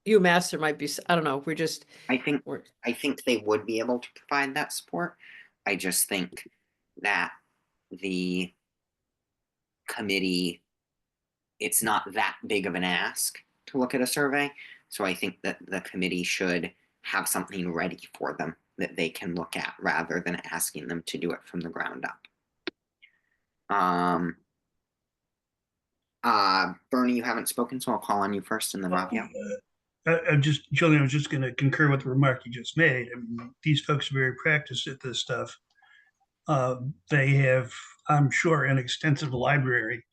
Speaker 1: UMass, there might be, I don't know,
Speaker 2: I think they would be able to provide that support. I just think that the committee, it's not that big of an ask to look at a survey. So I think that the committee should have something ready for them that they can look at rather than asking them to do it from the ground up. Bernie, you haven't spoken, so I'll call on you first and then Raphael.
Speaker 3: Julian, I was just going to concur with the remark you just made. I mean, these folks are very practiced at this stuff. They have, I'm sure, an extensive library,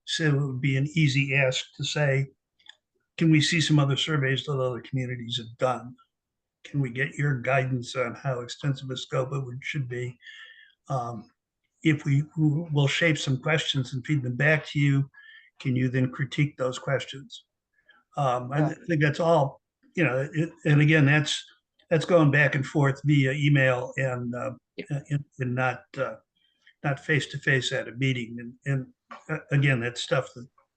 Speaker 3: so it would be an easy ask to say, can we see some other surveys that other communities have done? Can we get your guidance on how extensive a scope it should be? If we will shape some questions and feed them back to you, can you then critique those questions? I think that's all, and again, that's going back and forth via email and not face to face at a meeting. And again, that's stuff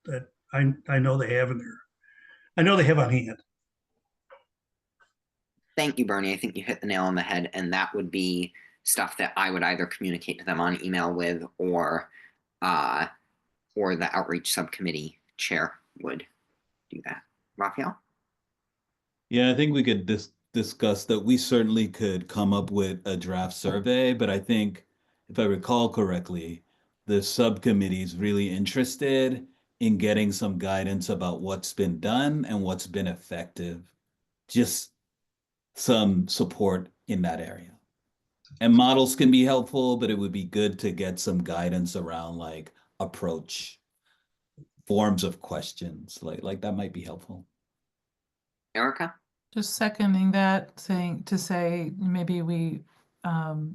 Speaker 3: that I know they have on hand.
Speaker 2: Thank you, Bernie. I think you hit the nail on the head, and that would be stuff that I would either communicate to them on email with, or the outreach subcommittee chair would do that. Raphael?
Speaker 5: Yeah, I think we could discuss that. We certainly could come up with a draft survey, but I think, if I recall correctly, the subcommittee is really interested in getting some guidance about what's been done and what's been effective. Just some support in that area. And models can be helpful, but it would be good to get some guidance around like approach, forms of questions, like that might be helpful.
Speaker 2: Erica?
Speaker 6: Just seconding that, saying maybe we,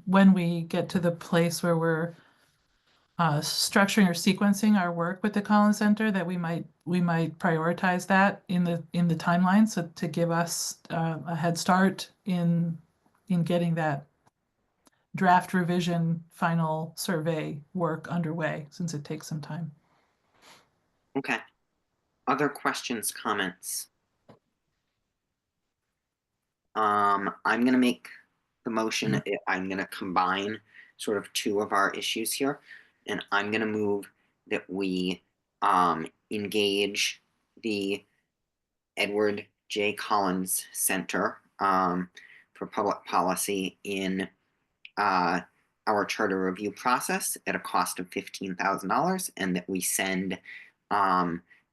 Speaker 6: when we get to the place where we're structuring or sequencing our work with the Collins Center, that we might prioritize that in the timeline, so to give us a head start in getting that draft revision final survey work underway, since it takes some time.
Speaker 2: Okay. Other questions, comments? I'm going to make the motion. I'm going to combine sort of two of our issues here, and I'm going to move that we engage the Edward J. Collins Center for Public Policy in our charter review process at a cost of $15,000, and that we send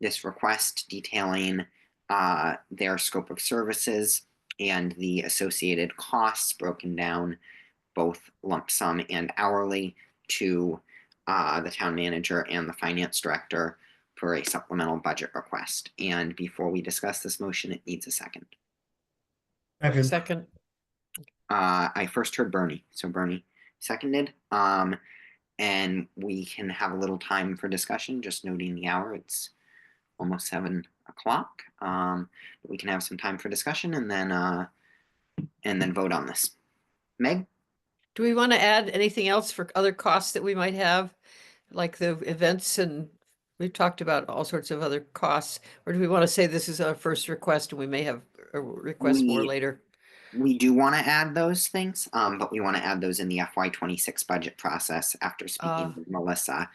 Speaker 2: this request detailing their scope of services and the associated costs, broken down both lump sum and hourly, to the town manager and the finance director for a supplemental budget request. And before we discuss this motion, it needs a second.
Speaker 1: Second.
Speaker 2: I first heard Bernie, so Bernie seconded. And we can have a little time for discussion, just noting the hour. It's almost 7 o'clock. But we can have some time for discussion and then vote on this. Meg?
Speaker 1: Do we want to add anything else for other costs that we might have, like the events and We've talked about all sorts of other costs, or do we want to say this is our first request and we may have a request more
Speaker 2: We-
Speaker 1: later?
Speaker 2: We do want to add those things, but we want to add those in the FY26 budget process after speaking with Melissa.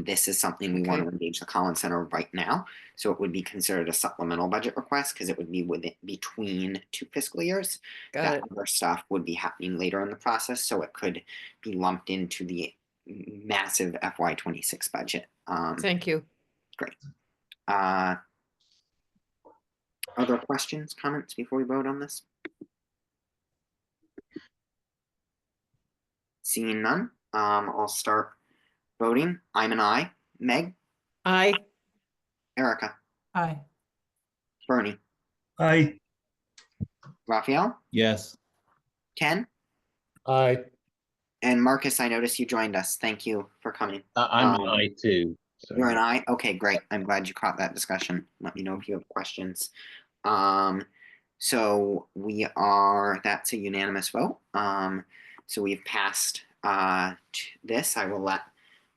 Speaker 2: This is something we want to engage the Collins Center right now, so it would be considered a supplemental budget request because it would be between 2 fiscal years.
Speaker 1: Got
Speaker 2: That
Speaker 1: it.
Speaker 2: other stuff would be happening later in the process, so it could be lumped into the massive FY26 budget.
Speaker 1: Thank you.
Speaker 2: Other questions, comments before we vote on this? Seeing none, I'll start voting. I'm an aye. Meg,
Speaker 1: Aye.
Speaker 2: Erica,
Speaker 6: Aye.
Speaker 2: Bernie,
Speaker 3: I,
Speaker 2: Raphael,
Speaker 5: Yes.
Speaker 2: Ken,
Speaker 4: Aye.
Speaker 2: and Marcus. I noticed you joined us. Thank you for coming.
Speaker 8: I'm
Speaker 2: Um,
Speaker 8: an I too. So.
Speaker 2: You're an aye? Okay, great. I'm glad you caught that discussion. Let me know if you have questions. So that's a unanimous vote. So we've passed this. I will let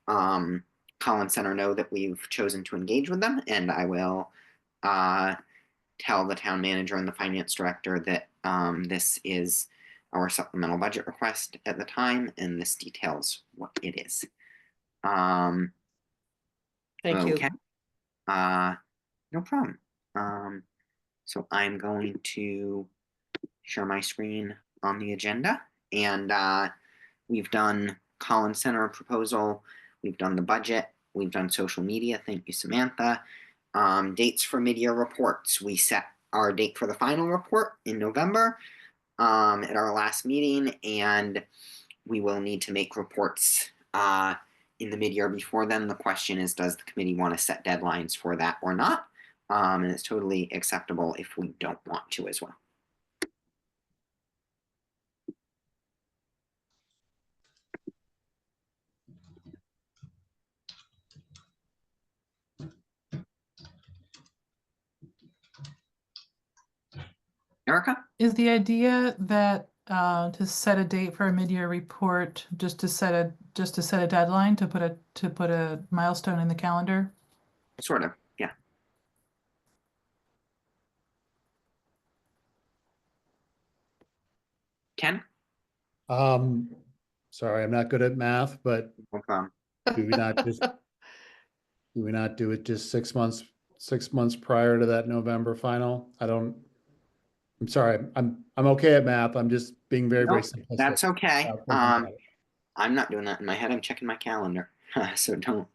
Speaker 2: Collins Center know that we've chosen to engage with them, and I will tell the town manager and the finance director that this is our supplemental budget request at the time, and this details what it is.
Speaker 1: Thank you.
Speaker 2: Okay. No problem. So I'm going to share my screen on the agenda, and we've done Collins Center proposal, we've done the budget, we've done social media. Thank you, Samantha. Dates for mid-year reports. We set our date for the final report in November at our last meeting, and we will need to make reports in the mid-year before then. The question is, does the committee want to set deadlines for that or not? And it's totally acceptable if we don't want to as well. Erica?
Speaker 6: Is the idea that to set a date for a mid-year report, just to set a deadline, to put a milestone in the calendar?
Speaker 2: Sort of, yeah. Ken?
Speaker 4: Sorry, I'm not good at math, but
Speaker 2: No problem.
Speaker 4: do we not do it just 6 months prior to that November final? I'm sorry, I'm okay at math. I'm just being very
Speaker 2: Nope,
Speaker 4: simplistic.
Speaker 2: That's okay.
Speaker 4: about thinking about it.
Speaker 2: I'm not doing that in my head. I'm checking my calendar. So don't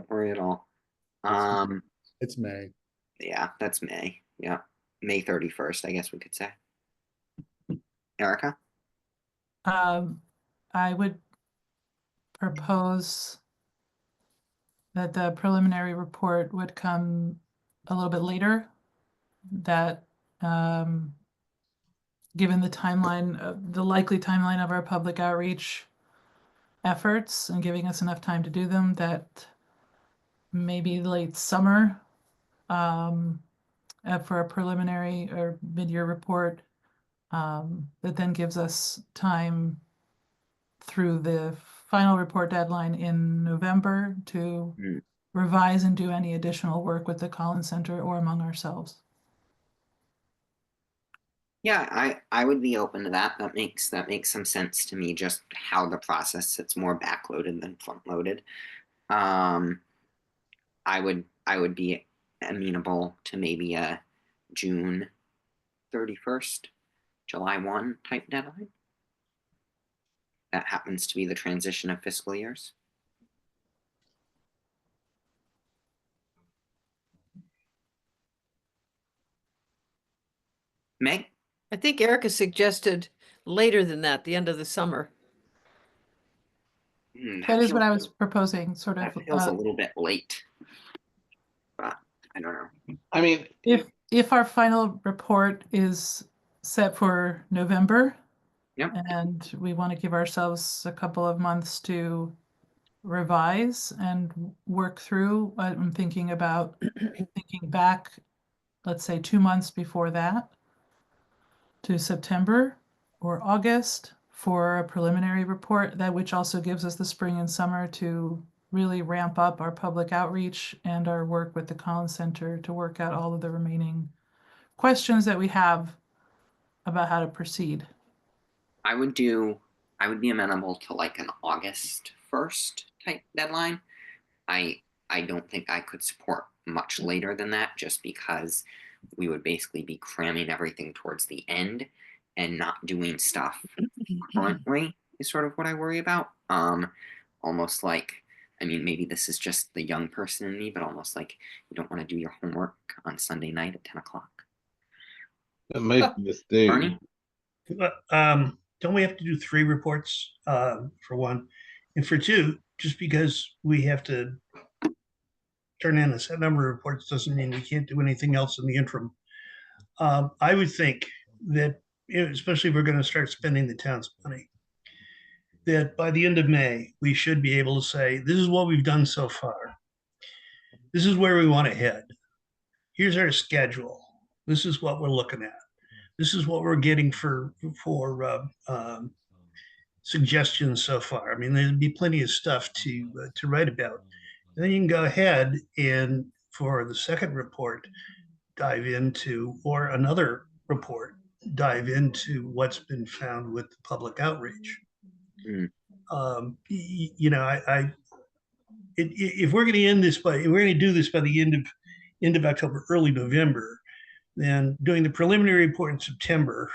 Speaker 2: worry at all.
Speaker 4: It's May.
Speaker 2: Yeah, that's May. Yeah. May 31st, I guess we could say. Erica?
Speaker 6: I would propose that the preliminary report would come a little bit later, that given the timeline, the likely timeline of our public outreach efforts and giving us enough time to do them, that maybe late summer for a preliminary or mid-year report, that then gives us time through the final report deadline in November to revise and do any additional work with the Collins Center or among ourselves.
Speaker 2: Yeah, I would be open to that. That makes some sense to me, just how the process it's more backloaded than front loaded. I would be amenable to maybe a June 31st, July 1 type deadline. That happens to be the transition of fiscal years. Meg?
Speaker 1: I think Erica suggested later than that, the end of the summer.
Speaker 6: That is what I was proposing, sort of.
Speaker 2: That feels a little bit late, but I don't know.
Speaker 8: I mean,
Speaker 6: If our final report is set for November,
Speaker 2: Yep.
Speaker 6: and we want to give ourselves a couple of months to revise and work through, I'm thinking about thinking back, let's say 2 months before that, to September or August for a preliminary report, that which also gives us the spring and summer to really ramp up our public outreach and our work with the Collins Center to work out all of the remaining questions that we have about how to proceed.
Speaker 2: I would be amenable to like an August 1st type deadline. I don't think I could support much later than that, just because we would basically be cramming everything towards the end and not doing stuff currently is sort of what I worry about. Almost like, I mean, maybe this is just the young person in me, but almost like you don't want to do your homework on Sunday night at 10 o'clock.
Speaker 8: That might be a mistake.
Speaker 2: Bernie?
Speaker 3: Don't we have to do 3 reports for 1? And for 2, just because we have to turn in a set number of reports doesn't mean we can't do anything else in the interim. I would think that, especially if we're going to start spending the town's money, that by the end of May, we should be able to say, this is what we've done so far. This is where we want to head. Here's our schedule. This is what we're looking at. This is what we're getting for suggestions so far. I mean, there'd be plenty of stuff to write about. And then you can go ahead and for the second report, dive into, or another report, dive into what's been found with the public outreach. You know, if we're going to end this if we're going to do this by the end of October, early November, then doing the preliminary report in September,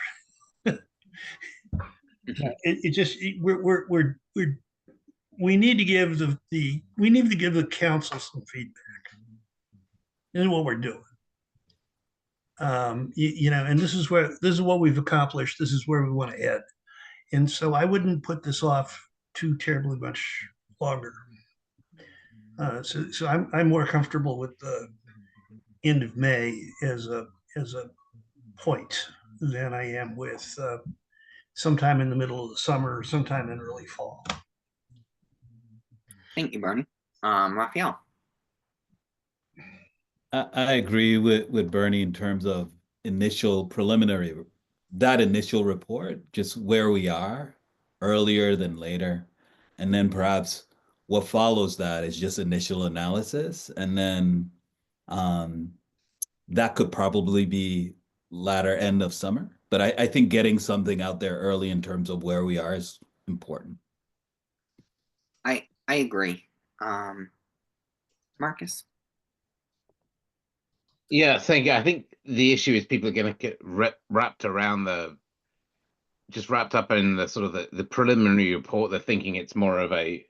Speaker 3: we need to give the council some feedback. This is what we're doing. You know, and this is what we've accomplished. This is where we want to head. And so I wouldn't put this off too terribly much longer. So I'm more comfortable with the end of May as a point than I am with sometime in the middle of the summer or sometime in early fall.
Speaker 2: Thank you, Bernie. Raphael.
Speaker 5: I agree with Bernie in terms of initial that initial report, just where we are earlier than later. And then perhaps what follows that is just initial analysis. And then that could probably be latter end of summer. But I think getting something out there early in terms of where we are is important.
Speaker 2: I agree. Marcus?
Speaker 8: Yeah, I think the issue is people are going to get wrapped up in the sort of the preliminary report. They're thinking it's more of an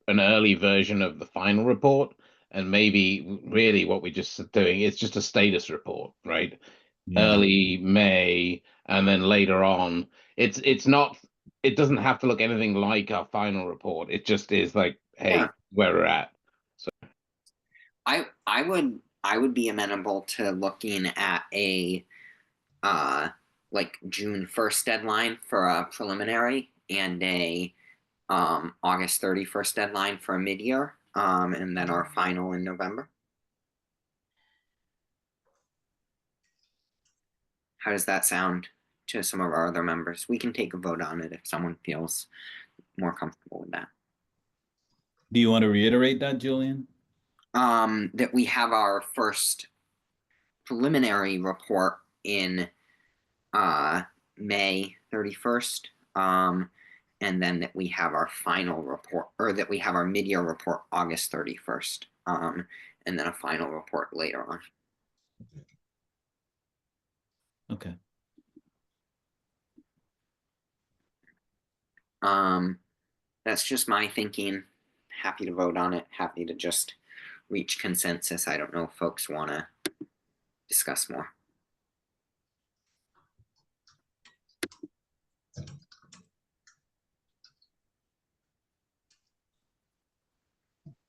Speaker 8: early version of the final report, and maybe really what we're just doing is just a status report, right? Yeah. Early May, and then later on, it's not. It doesn't have to look anything like our final report. It just is like, hey, yeah, where we're at. So,
Speaker 2: I would be amenable to looking at a like June 1st deadline for a preliminary and a August 31st deadline for a mid-year, and then our final in November. How does that sound to some of our other members? We can take a vote on it if someone feels more comfortable with that.
Speaker 5: Do you want to reiterate that, Julian?
Speaker 2: That we have our first preliminary report in May 31st, and then that we have our final report, or that we have our mid-year report August 31st, and then a final report later on.
Speaker 5: Okay.
Speaker 2: That's just my thinking. Happy to vote on it. Happy to just reach consensus. I don't know if folks want to discuss more.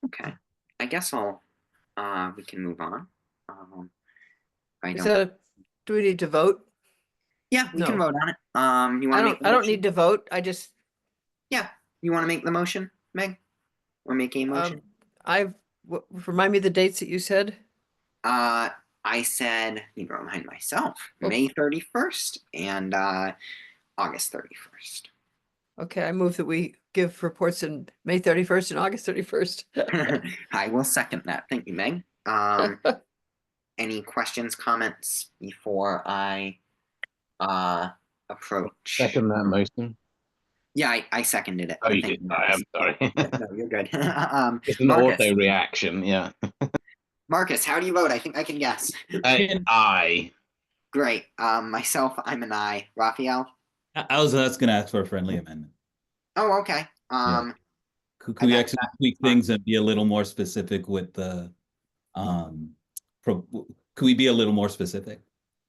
Speaker 2: Okay, I guess we can move on.
Speaker 1: Do we need to vote?
Speaker 2: Yeah, we can vote on it. You
Speaker 1: I
Speaker 2: want?
Speaker 1: don't need to vote. I just.
Speaker 2: Yeah, you want to make the motion, Meg, or make a motion?
Speaker 1: Remind me the dates that you said.
Speaker 2: I said, you can remind myself, May 31st and August 31st.
Speaker 1: Okay, I move that we give reports in May 31st and August 31st.
Speaker 2: I will second that. Thank you, Meg. Any questions, comments before I approach?
Speaker 8: Second that motion.
Speaker 2: Yeah, I seconded it.
Speaker 8: Oh, you
Speaker 2: Thank
Speaker 8: did. I'm sorry.
Speaker 2: No, you're good.
Speaker 8: It's an
Speaker 2: Marcus,
Speaker 8: auto reaction. Yeah.
Speaker 2: Marcus, how do you vote? I think I can guess.
Speaker 8: I.
Speaker 2: Great. Myself, I'm an I. Raphael?
Speaker 5: I was just gonna ask for a friendly amendment.
Speaker 2: Oh, okay.
Speaker 5: Could
Speaker 2: I
Speaker 5: we
Speaker 2: got
Speaker 5: actually
Speaker 2: that.
Speaker 5: tweak things and be a little more specific with the, could we be a little more specific?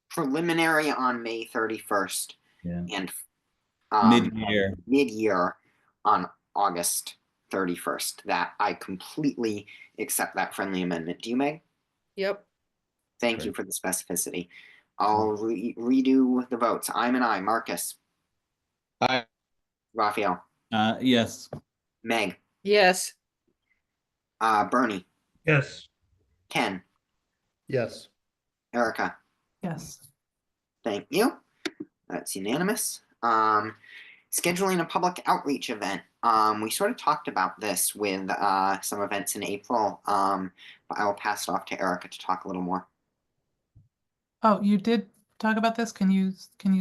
Speaker 2: Preliminary on May 31st
Speaker 5: Yeah.
Speaker 2: and
Speaker 5: Mid-year.
Speaker 2: mid-year on August 31st. That I completely accept that friendly amendment. Do you, Meg?
Speaker 1: Yep.
Speaker 2: Thank you for the specificity. I'll redo the votes. I'm an I. Marcus?
Speaker 8: Aye.
Speaker 2: Raphael?
Speaker 5: Yes.
Speaker 2: Meg?
Speaker 1: Yes.
Speaker 2: Bernie?
Speaker 3: Yes.
Speaker 2: Ken?
Speaker 4: Yes.
Speaker 2: Erica?
Speaker 6: Yes.
Speaker 2: Thank you. That's unanimous. Scheduling a public outreach event. We sort of talked about this with some events in April, but I will pass it off to Erica to talk a little more.
Speaker 6: Oh, you did talk about this? Can you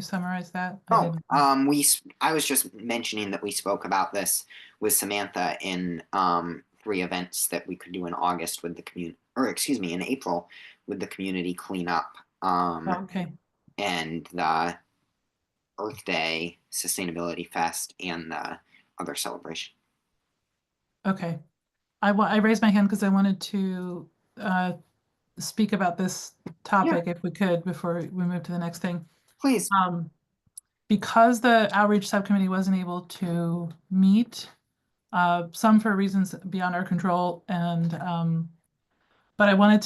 Speaker 6: summarize that? I
Speaker 2: was just mentioning that we spoke about this with Samantha in 3 events that we could do in August with the community, or excuse me, in April with the community cleanup.
Speaker 6: okay.
Speaker 2: And the Earth Day, Sustainability Fest, and the other celebration.
Speaker 6: Okay. I raised my hand because I wanted to speak about this topic if we could before we move to the next thing.
Speaker 2: Please.
Speaker 6: Because the outreach subcommittee wasn't able to meet, some for reasons beyond our control, and but I wanted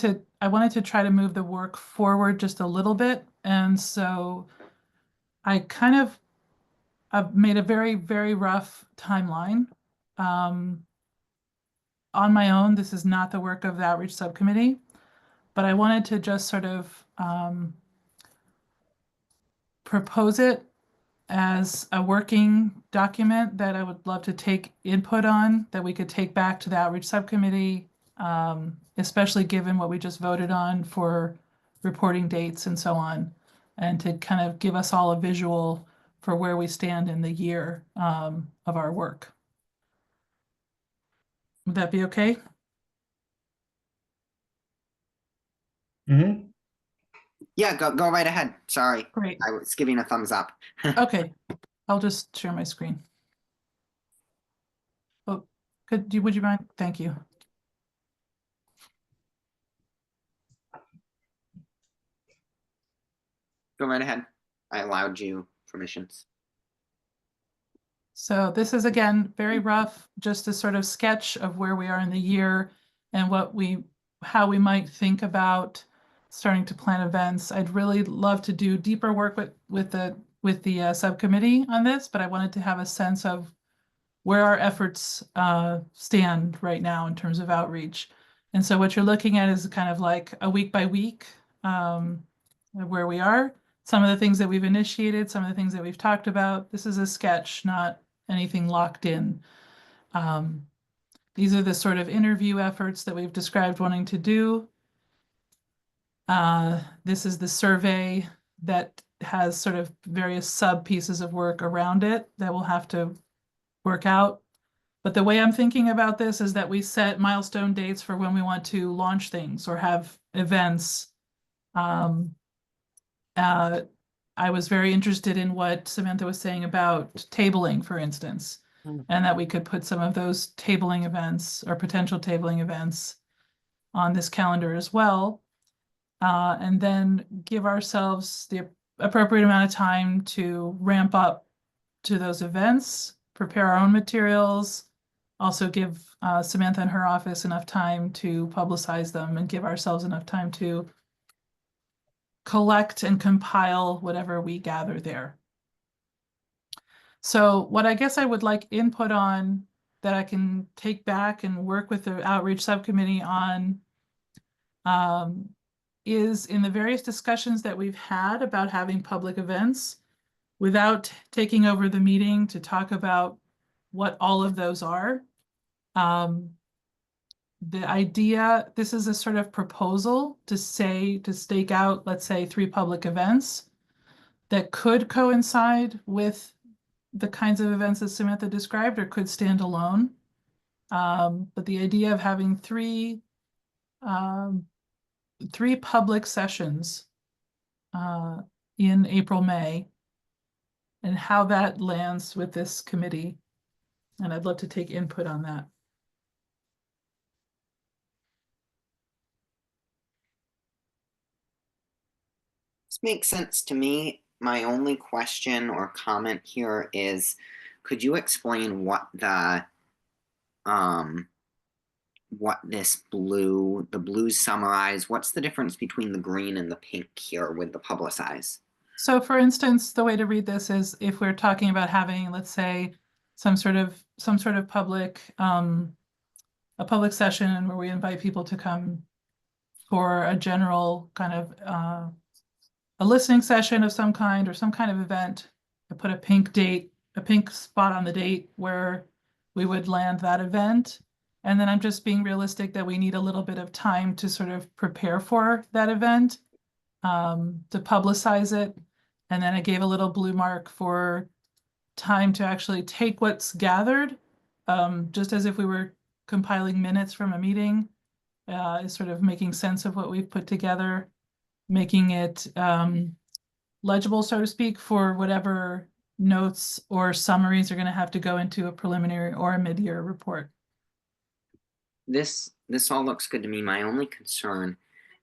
Speaker 6: to try to move the work forward just a little bit, and so I've made a very, very rough timeline. On my own, this is not the work of the outreach subcommittee, but I wanted to just sort of propose it as a working document that I would love to take input on, that we could take back to the outreach subcommittee, especially given what we just voted on for reporting dates and so on, and to kind of give us all a visual for where we stand in the year of our work. Would that be okay?
Speaker 3: Mm-hmm.
Speaker 2: Yeah, go right ahead. Sorry.
Speaker 6: Great.
Speaker 2: I was giving a thumbs up.
Speaker 6: Okay, I'll just share my screen. Oh, would you mind? Thank you.
Speaker 2: Go right ahead. I allowed you permissions.
Speaker 6: So this is, again, very rough, just a sort of sketch of where we are in the year and how we might think about starting to plan events. I'd really love to do deeper work with the subcommittee on this, but I wanted to have a sense of where our efforts stand right now in terms of outreach. And so what you're looking at is kind of like a week by week where we are, some of the things that we've initiated, some of the things that we've talked about. This is a sketch, not anything locked in. These are the sort of interview efforts that we've described wanting to do. This is the survey that has sort of various sub pieces of work around it that we'll have to work out. But the way I'm thinking about this is that we set milestone dates for when we want to launch things or have events. I was very interested in what Samantha was saying about tabling, for instance, and that we could put some of those tabling events or potential tabling events on this calendar as well. And then give ourselves the appropriate amount of time to ramp up to those events, prepare our own materials, also give Samantha and her office enough time to publicize them, and give ourselves enough time to collect and compile whatever we gather there. So what I guess I would like input on that I can take back and work with the outreach subcommittee on is in the various discussions that we've had about having public events, without taking over the meeting to talk about what all of those are. The idea, this is a sort of proposal to stake out, let's say, 3 public events that could coincide with the kinds of events that Samantha described or could stand alone. But the idea of having 3 public sessions in April, May, and how that lands with this committee. And I'd love to take input on that.
Speaker 2: This makes sense to me. My only question or comment here is, could you explain what the blues summarize? What's the difference between the green and the pink here with the publicize?
Speaker 6: So for instance, the way to read this is if we're talking about having, let's say, some sort of public, a public session where we invite people to come for a general kind of a listening session of some kind or some kind of event. I put a pink spot on the date where we would land that event. And then I'm just being realistic that we need a little bit of time to sort of prepare for that event, to publicize it. And then I gave a little blue mark for time to actually take what's gathered, just as if we were compiling minutes from a meeting, is sort of making sense of what we've put together, making it legible, so to speak, for whatever notes or summaries are going to have to go into a preliminary or a mid-year report.
Speaker 2: This all looks good to me. My only concern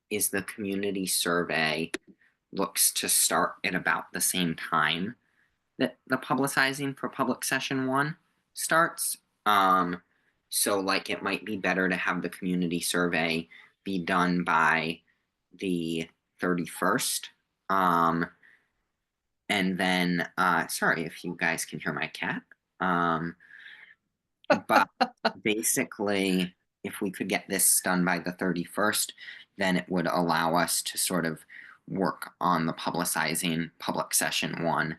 Speaker 2: is the community survey looks to start at about the same time that the publicizing for public session 1 starts. So like it might be better to have the community survey be done by the 31st. And then, sorry if you guys can hear my cat. But basically, if we could get this done by the 31st, then it would allow us to sort of work on the publicizing public session 1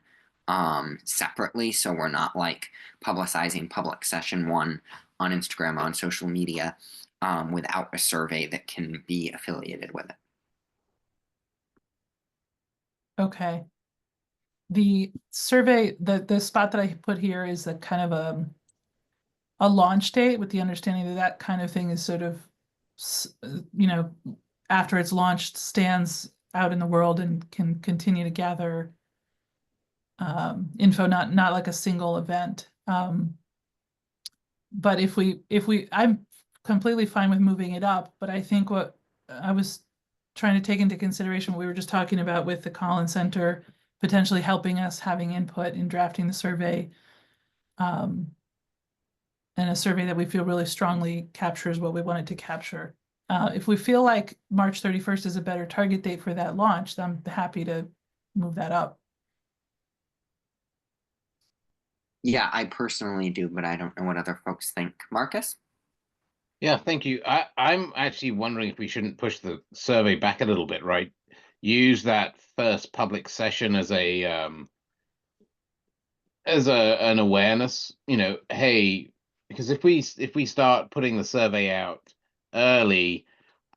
Speaker 2: separately. So we're not like publicizing public session 1 on Instagram or on social media without a survey that can be affiliated with it.
Speaker 6: Okay. The survey, the spot that I put here is a kind of a launch date, with the understanding that that kind of thing is sort of, after it's launched, stands out in the world and can continue to gather info, not like a single event. But I'm completely fine with moving it up, but I think what I was trying to take into consideration, what we were just talking about with the Collins Center potentially helping us, having input in drafting the survey, and a survey that we feel really strongly captures what we wanted to capture. If we feel like March 31st is a better target date for that launch, then I'm happy to move that up.
Speaker 2: Yeah, I personally do, but I don't know what other folks think. Marcus?
Speaker 8: Yeah, thank you. I'm actually wondering if we shouldn't push the survey back a little bit, right? Use that first public session as an awareness, hey, because if we start putting the survey out early,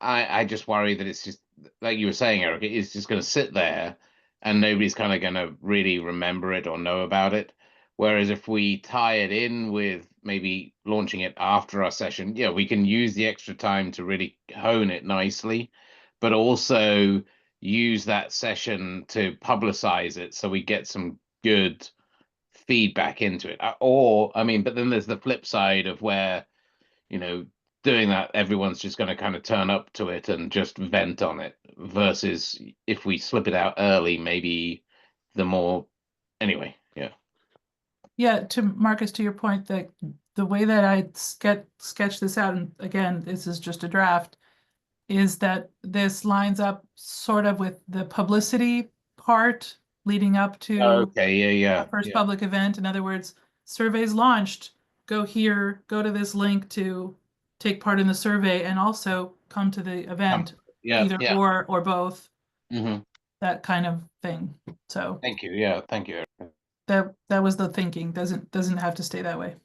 Speaker 8: I just worry that it's just like you were saying, Eric, it's just going to sit there and nobody's kind of going to really remember it or know about it. Whereas if we tie it in with maybe launching it after our session, yeah, we can use the extra time to really hone it nicely, but also use that session to publicize it so we get some good feedback into it. But then there's the flip side of where, doing that, everyone's just going to kind of turn up to it and just vent on it, versus if we slip it out early, maybe anyway, yeah.
Speaker 6: Yeah, to Marcus, to your point, that the way that I sketch this out, and again, this is just a draft, is that this lines up sort of with the publicity part leading up to
Speaker 8: the
Speaker 6: first public event. In other words, surveys launched, go here, go to this link to take part in the survey, and also come to the event, either or both,
Speaker 8: Mm-hmm.
Speaker 6: that kind of thing. So
Speaker 8: thank you. Yeah, thank you.
Speaker 6: that was the thinking. Doesn't have to stay that way.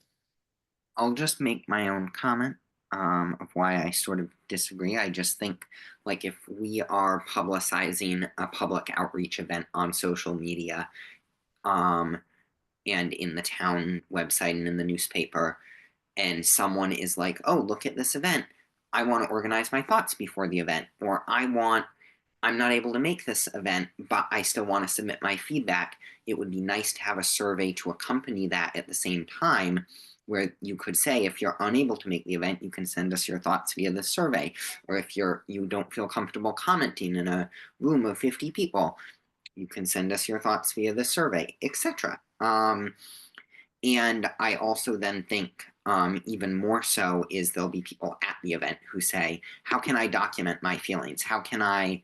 Speaker 2: I'll just make my own comment of why I sort of disagree. I just think, like, if we are publicizing a public outreach event on social media, and in the town website and in the newspaper, and someone is like, "Oh, look at this event. I want to organize my thoughts before the event," or I'm not able to make this event, but I still want to submit my feedback. It would be nice to have a survey to accompany that at the same time, where you could say, if you're unable to make the event, you can send us your thoughts via the survey. Or if you don't feel comfortable commenting in a room of 50 people, you can send us your thoughts via the survey, etc. And I also then think even more so is there'll be people at the event who say, how can I document my feelings? How can I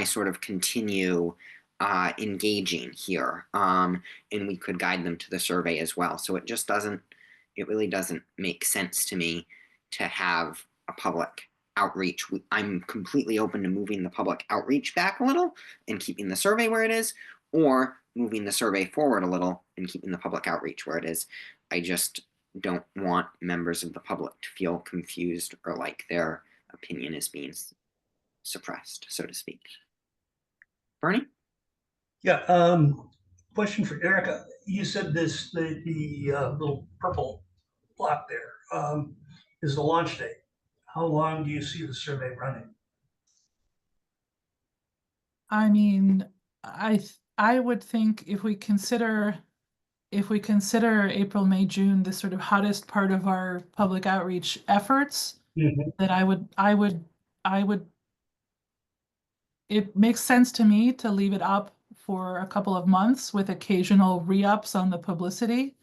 Speaker 2: sort of continue engaging here? And we could guide them to the survey as well. So it really doesn't make sense to me to have a public outreach. I'm completely open to moving the public outreach back a little and keeping the survey where it is, or moving the survey forward a little and keeping the public outreach where it is. I just don't want members of the public to feel confused or like their opinion is being suppressed, so to speak. Bernie?
Speaker 3: Yeah, question for Erica. You said the little purple block there is the launch date. How long do you see the survey running?
Speaker 6: I mean, I would think if we consider April, May, June, the sort of hottest part of our public outreach efforts, that I would, it makes sense to me to leave it up for a couple of months with occasional re-ups on the publicity.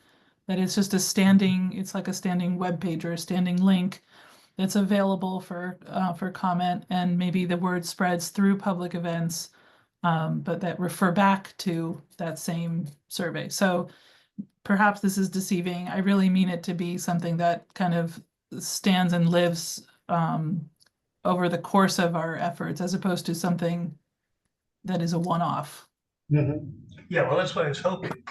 Speaker 6: That it's just it's like a standing web page or a standing link that's available for comment, and maybe the word spreads through public events, but that refer back to that same survey. So perhaps this is deceiving. I really mean it to be something that kind of stands and lives over the course of our efforts, as opposed to something that is a one-off.
Speaker 3: Yeah, well, that's what I was hoping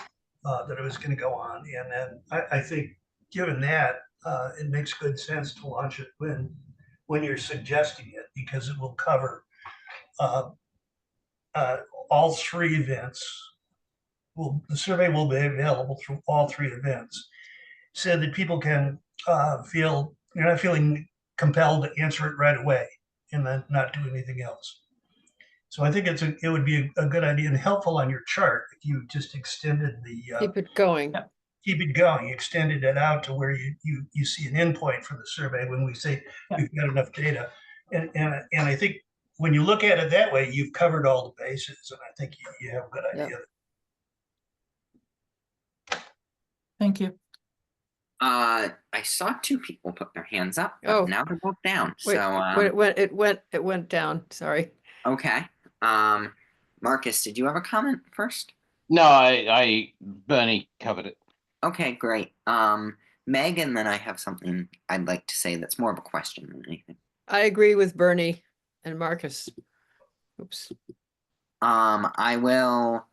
Speaker 3: that it was going to go on. And then I think, given that, it makes good sense to launch it when you're suggesting it, because it will cover all three events. The survey will be available through all three events, so that people can you're not feeling compelled to answer it right away and then not do anything else. So I think it would be a good idea and helpful on your chart if you just extended
Speaker 1: keep it going.
Speaker 3: Keep it going, extended it out to where you see an endpoint for the survey when we say we've got enough data. And I think when you look at it that way, you've covered all the bases, and I think you have a good idea.
Speaker 6: Thank you.
Speaker 2: I saw two people put their hands up, but now they're both down.
Speaker 1: Wait,
Speaker 2: so
Speaker 1: it went down. Sorry.
Speaker 2: Okay. Marcus, did you have a comment first?
Speaker 8: No, I Bernie covered it.
Speaker 2: Okay, great. Meg, and then I have something I'd like to say that's more of a question than anything.
Speaker 1: I agree with Bernie and Marcus. Oops.
Speaker 2: I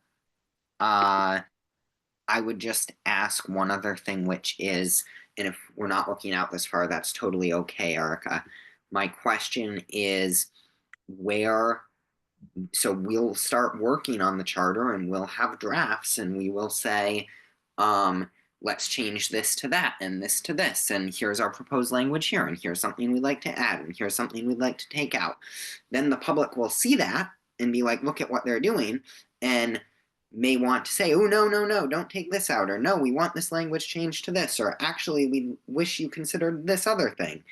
Speaker 2: would just ask one other thing, which is, and if we're not looking out this far, that's totally okay, Erica. My question is so we'll start working on the charter and we'll have drafts and we will say, let's change this to that and this to this, and here's our proposed language here, and here's something we'd like to add, and here's something we'd like to take out. Then the public will see that and be like, look at what they're doing, and may want to say, oh, no, don't take this out, or no, we want this language changed to this, or actually we wish you considered this other thing.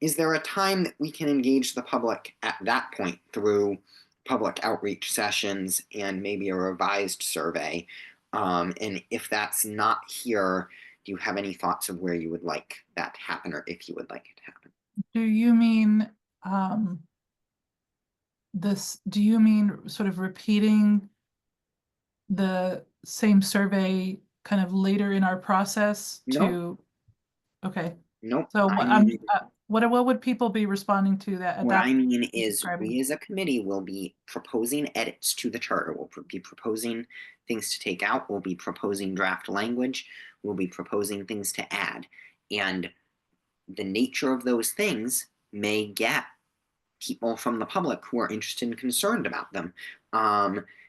Speaker 2: Is there a time that we can engage the public at that point through public outreach sessions and maybe a revised survey? And if that's not here, do you have any thoughts of where you would like that to happen, or if you would like it to happen?
Speaker 6: Do you mean do you mean sort of repeating the same survey kind of later in our process?
Speaker 2: Nope.
Speaker 6: Okay.
Speaker 2: Nope.
Speaker 6: So what would people be responding to that?
Speaker 2: What I mean is,
Speaker 6: describing?
Speaker 2: we as a committee will be proposing edits to the charter. We'll be proposing things to take out. We'll be proposing draft language. We'll be proposing things to add. And the nature of those things may get people from the public who are interested and concerned about them.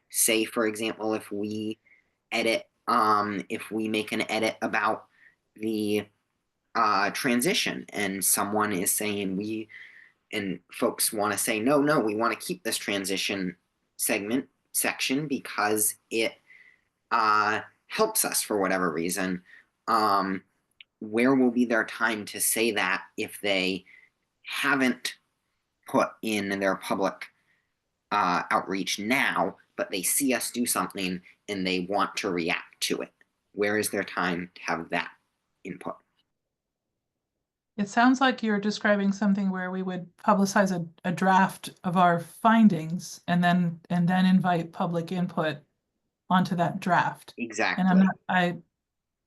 Speaker 2: Say, for example, if we make an edit about the transition, and someone is saying and folks want to say, no, we want to keep this transition section because it helps us for whatever reason. Where will be their time to say that if they haven't put in their public outreach now, but they see us do something and they want to react to it? Where is their time to have that input?
Speaker 6: It sounds like you're describing something where we would publicize a draft of our findings and then invite public input onto that draft.
Speaker 2: Exactly.
Speaker 6: And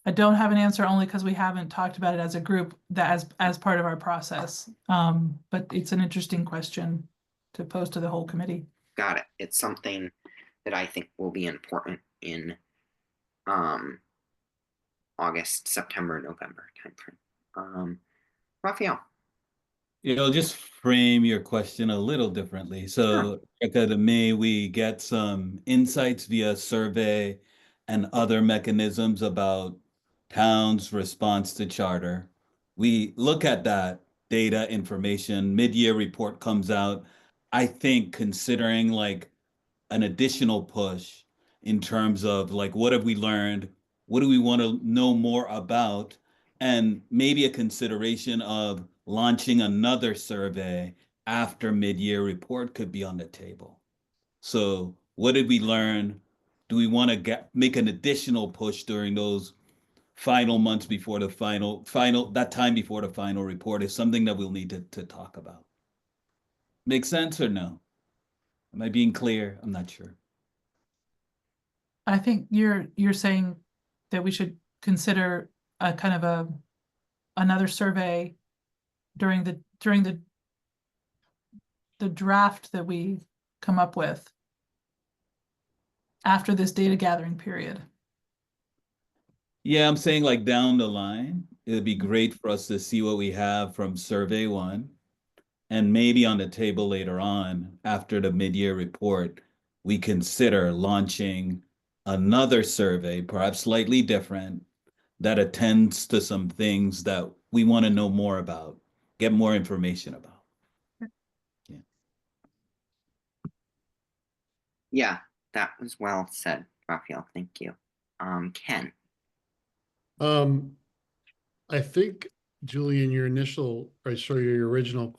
Speaker 6: I don't have an answer, only because we haven't talked about it as a group, that as part of our process. But it's an interesting question to pose to the whole committee.
Speaker 2: Got it. It's something that I think will be important in August, September, November timeframe. Raphael.
Speaker 5: Just frame your question a little differently. So, may we get some insights via survey and other mechanisms about towns' response to charter? We look at that data information, mid-year report comes out. I think considering like an additional push in terms of like, what have we learned? What do we want to know more about? And maybe a consideration of launching another survey after mid-year report could be on the table. So what did we learn? Do we want to make an additional push during those final months before the that time before the final report is something that we'll need to talk about? Make sense or no? Am I being clear? I'm not sure.
Speaker 6: I think you're saying that we should consider a kind of another survey during the draft that we come up with after this data gathering period.
Speaker 5: Yeah, I'm saying like down the line, it'd be great for us to see what we have from survey 1, and maybe on the table later on after the mid-year report, we consider launching another survey, perhaps slightly different, that attends to some things that we want to know more about, get more information about.
Speaker 2: Yeah, that was well said, Raphael. Thank you. Ken.
Speaker 4: I think, Julian, your original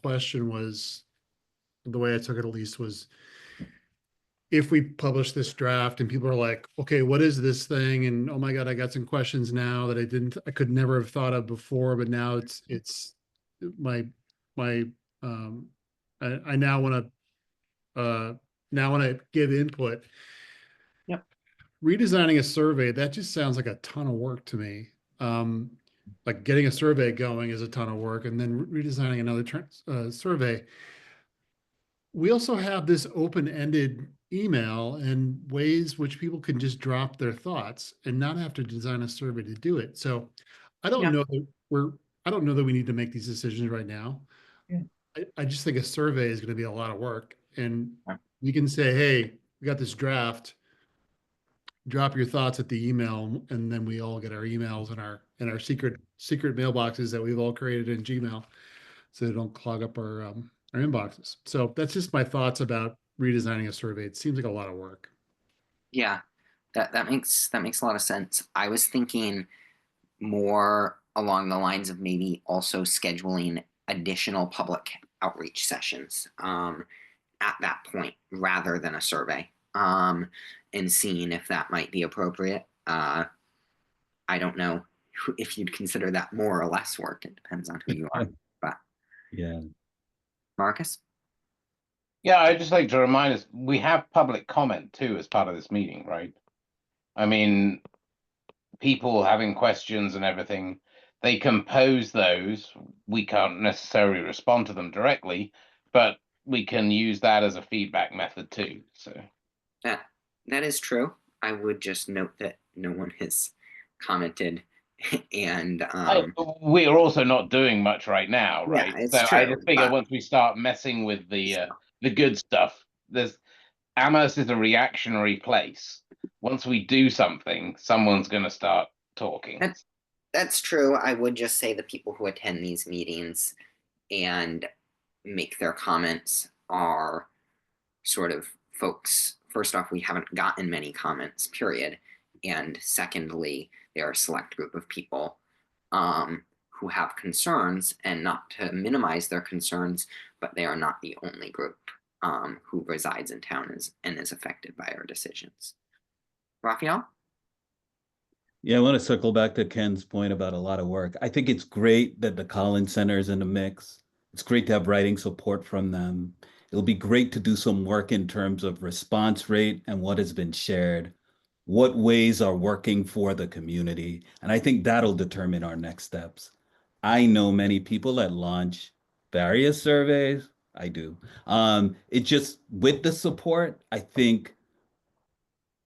Speaker 4: question was, the way I took it at least, was if we publish this draft and people are like, okay, what is this thing? And oh my God, I got some questions now that I could never have thought of before, but now it's I now want to give input.
Speaker 2: Yep.
Speaker 4: Redesigning a survey, that just sounds like a ton of work to me. Like getting a survey going is a ton of work, and then redesigning another survey. We also have this open-ended email and ways which people can just drop their thoughts and not have to design a survey to do it. So I don't know that we need to make these decisions right now.
Speaker 6: Yeah.
Speaker 4: I just think a survey is going to be a lot of work, and we can say, hey, we got this draft, drop your thoughts at the email, and then we all get our emails in our secret mailboxes that we've all created in Gmail, so they don't clog up our inboxes. So that's just my thoughts about redesigning a survey. It seems like a lot of work.
Speaker 2: Yeah, that makes a lot of sense. I was thinking more along the lines of maybe also scheduling additional public outreach sessions at that point rather than a survey, and seeing if that might be appropriate. I don't know if you'd consider that more or less work. It depends on who you are. But
Speaker 5: yeah,
Speaker 2: Marcus?
Speaker 8: Yeah, I'd just like to remind us, we have public comment too as part of this meeting, right? I mean, people having questions and everything, they compose those. We can't necessarily respond to them directly, but we can use that as a feedback method too. So
Speaker 2: that is true. I would just note that no one has commented, and
Speaker 8: we're also not doing much right now, right?
Speaker 2: Yeah, it's
Speaker 8: so
Speaker 2: true,
Speaker 8: I just figure
Speaker 2: but-
Speaker 8: once we start messing with the good stuff, Amherst is a reactionary place. Once we do something, someone's going to start talking.
Speaker 2: That's true. I would just say the people who attend these meetings and make their comments are sort of folks. First off, we haven't gotten many comments, period. And secondly, there are a select group of people who have concerns, and not to minimize their concerns, but they are not the only group who resides in town and is affected by our decisions. Raphael?
Speaker 5: Yeah, I want to circle back to Ken's point about a lot of work. I think it's great that the Collins Center is in the mix. It's great to have writing support from them. It'll be great to do some work in terms of response rate and what has been shared, what ways are working for the community. And I think that'll determine our next steps. I know many people that launch various surveys. I do. It just, with the support, I think,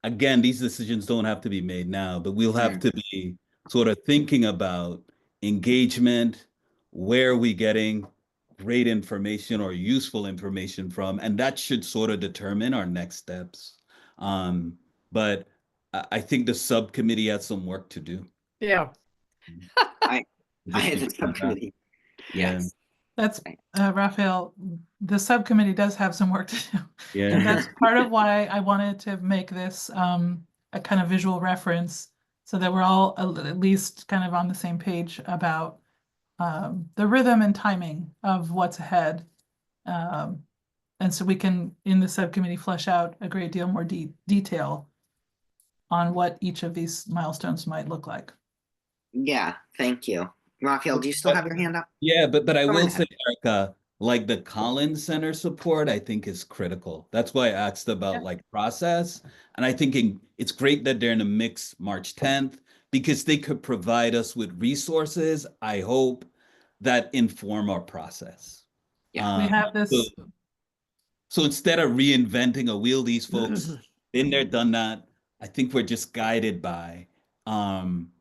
Speaker 5: again, these decisions don't have to be made now, but we'll have to be sort of thinking about engagement, where are we getting great information or useful information from, and that should sort of determine our next steps. But I think the subcommittee has some work to do.
Speaker 1: Yeah.
Speaker 2: I the subcommittee. Yes.
Speaker 6: That's Raphael, the subcommittee does have some work to do.
Speaker 5: Yeah.
Speaker 6: And that's part of why I wanted to make this a kind of visual reference so that we're all at least kind of on the same page about the rhythm and timing of what's ahead. And so we can, in the subcommittee, flesh out a great deal more detail on what each of these milestones might look like.
Speaker 2: Yeah, thank you. Raphael, do you still have your hand up?
Speaker 5: Yeah, but I
Speaker 2: Go
Speaker 5: will
Speaker 2: ahead.
Speaker 5: say, Erica, like the Collins Center support, I think is critical. That's why I asked about like process. And I think it's great that they're in a mix March 10th, because they could provide us with resources, I hope, that inform our process.
Speaker 2: Yeah.
Speaker 6: We have this.
Speaker 5: So instead of reinventing a wheel, these folks been there, done that. I think we're just guided by. So I'm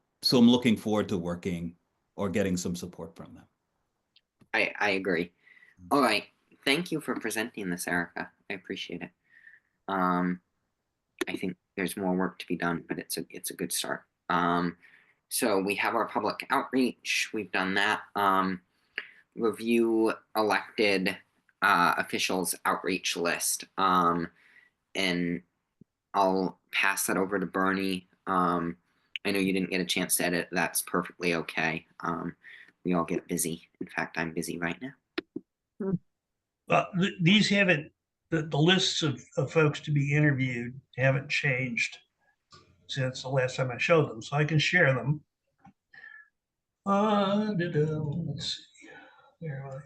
Speaker 5: looking forward to working or getting some support from them.
Speaker 2: I agree. All right. Thank you for presenting this, Erica. I appreciate it. I think there's more work to be done, but it's a good start. So we have our public outreach. We've done that. Review elected officials outreach list. And I'll pass that over to Bernie. I know you didn't get a chance to edit. That's perfectly okay. We all get busy. In fact, I'm busy right now.
Speaker 3: These haven't, the lists of folks to be interviewed haven't changed since the last time I showed them, so I can share them. Let's see, where am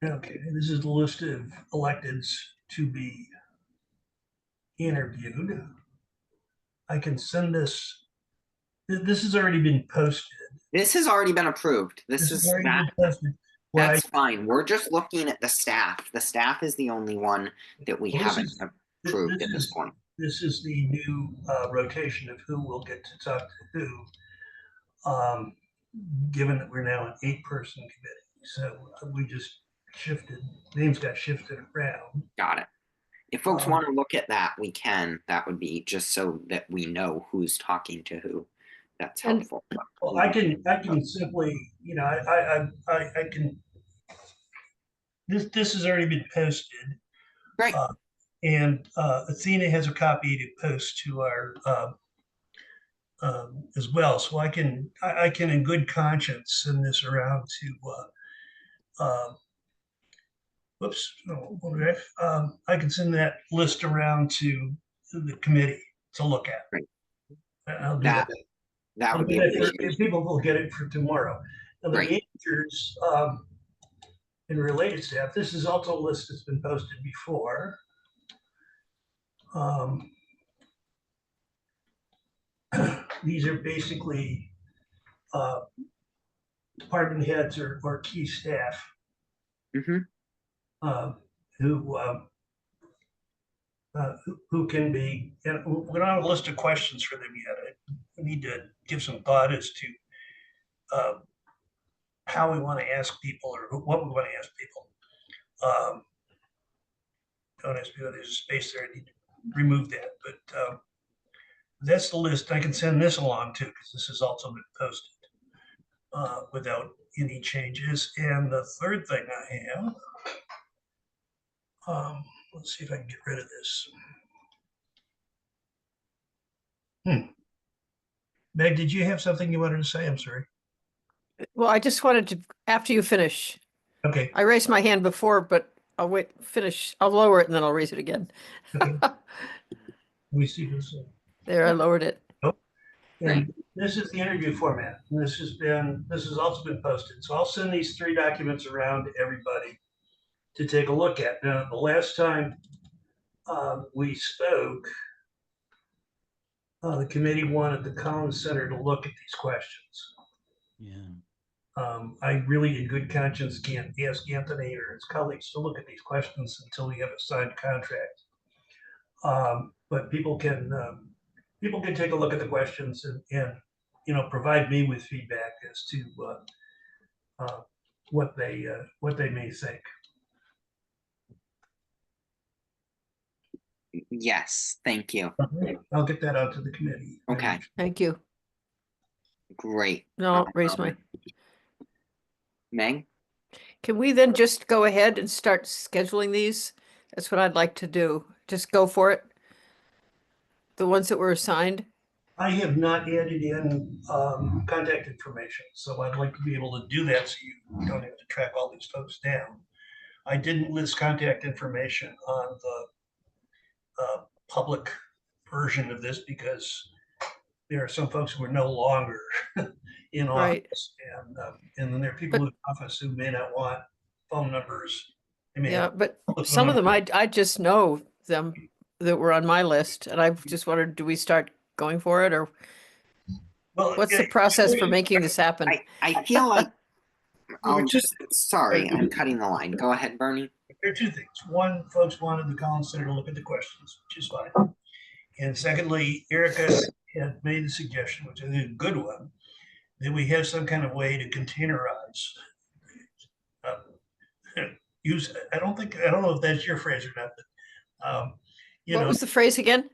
Speaker 3: I? Okay, this is the list of electeds to be interviewed. I can send this. This has already been posted.
Speaker 2: This has already been approved. This
Speaker 3: has
Speaker 2: is
Speaker 3: already
Speaker 2: that.
Speaker 3: been posted.
Speaker 2: That's fine. We're just looking at the staff. The staff is the only one that we haven't approved at this point.
Speaker 3: This is the new rotation of who will get to talk to who, given that we're now an 8-person committee. So we just shifted, names got shifted around.
Speaker 2: Got it. If folks want to look at that, we can. That would be just so that we know who's talking to who. That's helpful.
Speaker 3: Well, I can simply, you know, I can. This has already been posted.
Speaker 2: Right.
Speaker 3: And Athena has a copy to post to our as well. So I can in good conscience send this around to whoops, no, I can send that list around to the committee to look at.
Speaker 2: Right.
Speaker 3: I'll do that.
Speaker 2: That would be
Speaker 3: if people will get it for tomorrow. Now the
Speaker 2: Right.
Speaker 3: managers and related staff, this is also a list that's been posted before. these are basically department heads or key staff
Speaker 2: Hmm.
Speaker 3: who who can be, and we don't have a list of questions for them yet. I need to give some thought as to how we want to ask people or what we want to ask people. Don't ask people, there's a space there, I need to remove that, but that's the list. I can send this along too, because this has also been posted without any changes. And the third thing I have, let's see if I can get rid of this. Meg, did you have something you wanted to say? I'm sorry.
Speaker 1: Well, I just wanted to, after you finish,
Speaker 3: Okay.
Speaker 1: I raised my hand before, but I'll wait, finish. I'll lower it and then I'll raise it again.
Speaker 3: Okay. Let me see this.
Speaker 1: There, I lowered it.
Speaker 3: And this is the interview format. And this has also been posted. So I'll send these 3 documents around to everybody to take a look at. Now, the last time we spoke, the committee wanted the Collins Center to look at these questions.
Speaker 5: Yeah.
Speaker 3: I really, in good conscience, can't ask Anthony or his colleagues to look at these questions until we have a signed contract. But people can take a look at the questions and provide me with feedback as to what they may think.
Speaker 2: Yes, thank you.
Speaker 3: I'll get that out to the committee.
Speaker 2: Okay,
Speaker 1: Thank you.
Speaker 2: great.
Speaker 1: No, I'll raise my,
Speaker 2: Meg?
Speaker 1: can we then just go ahead and start scheduling these? That's what I'd like to do. Just go for it. The ones that were assigned.
Speaker 3: I have not added in contact information, so I'd like to be able to do that so you don't have to track all these folks down. I didn't list contact information on the public version of this because there are some folks who are no longer in
Speaker 1: Right.
Speaker 3: office, and then there are people in office who may not want phone numbers. They may
Speaker 1: Yeah,
Speaker 3: have
Speaker 1: but
Speaker 3: public
Speaker 1: some of
Speaker 3: phone
Speaker 1: them, I just know them that were on my list, and I just wondered, do we start going for it, or
Speaker 3: Well,
Speaker 1: what's the
Speaker 3: yeah,
Speaker 1: process for making this happen?
Speaker 2: I feel like I'll
Speaker 3: Well,
Speaker 2: just, sorry, I'm cutting the line. Go ahead, Bernie.
Speaker 3: there are 2 things. One, folks wanted the Collins Center to look at the questions, which is fine. And secondly, Erica had made the suggestion, which I think is a good one, that we have some kind of way to containerize. Use, I don't know if that's your phrase or not, but
Speaker 1: What was the phrase again?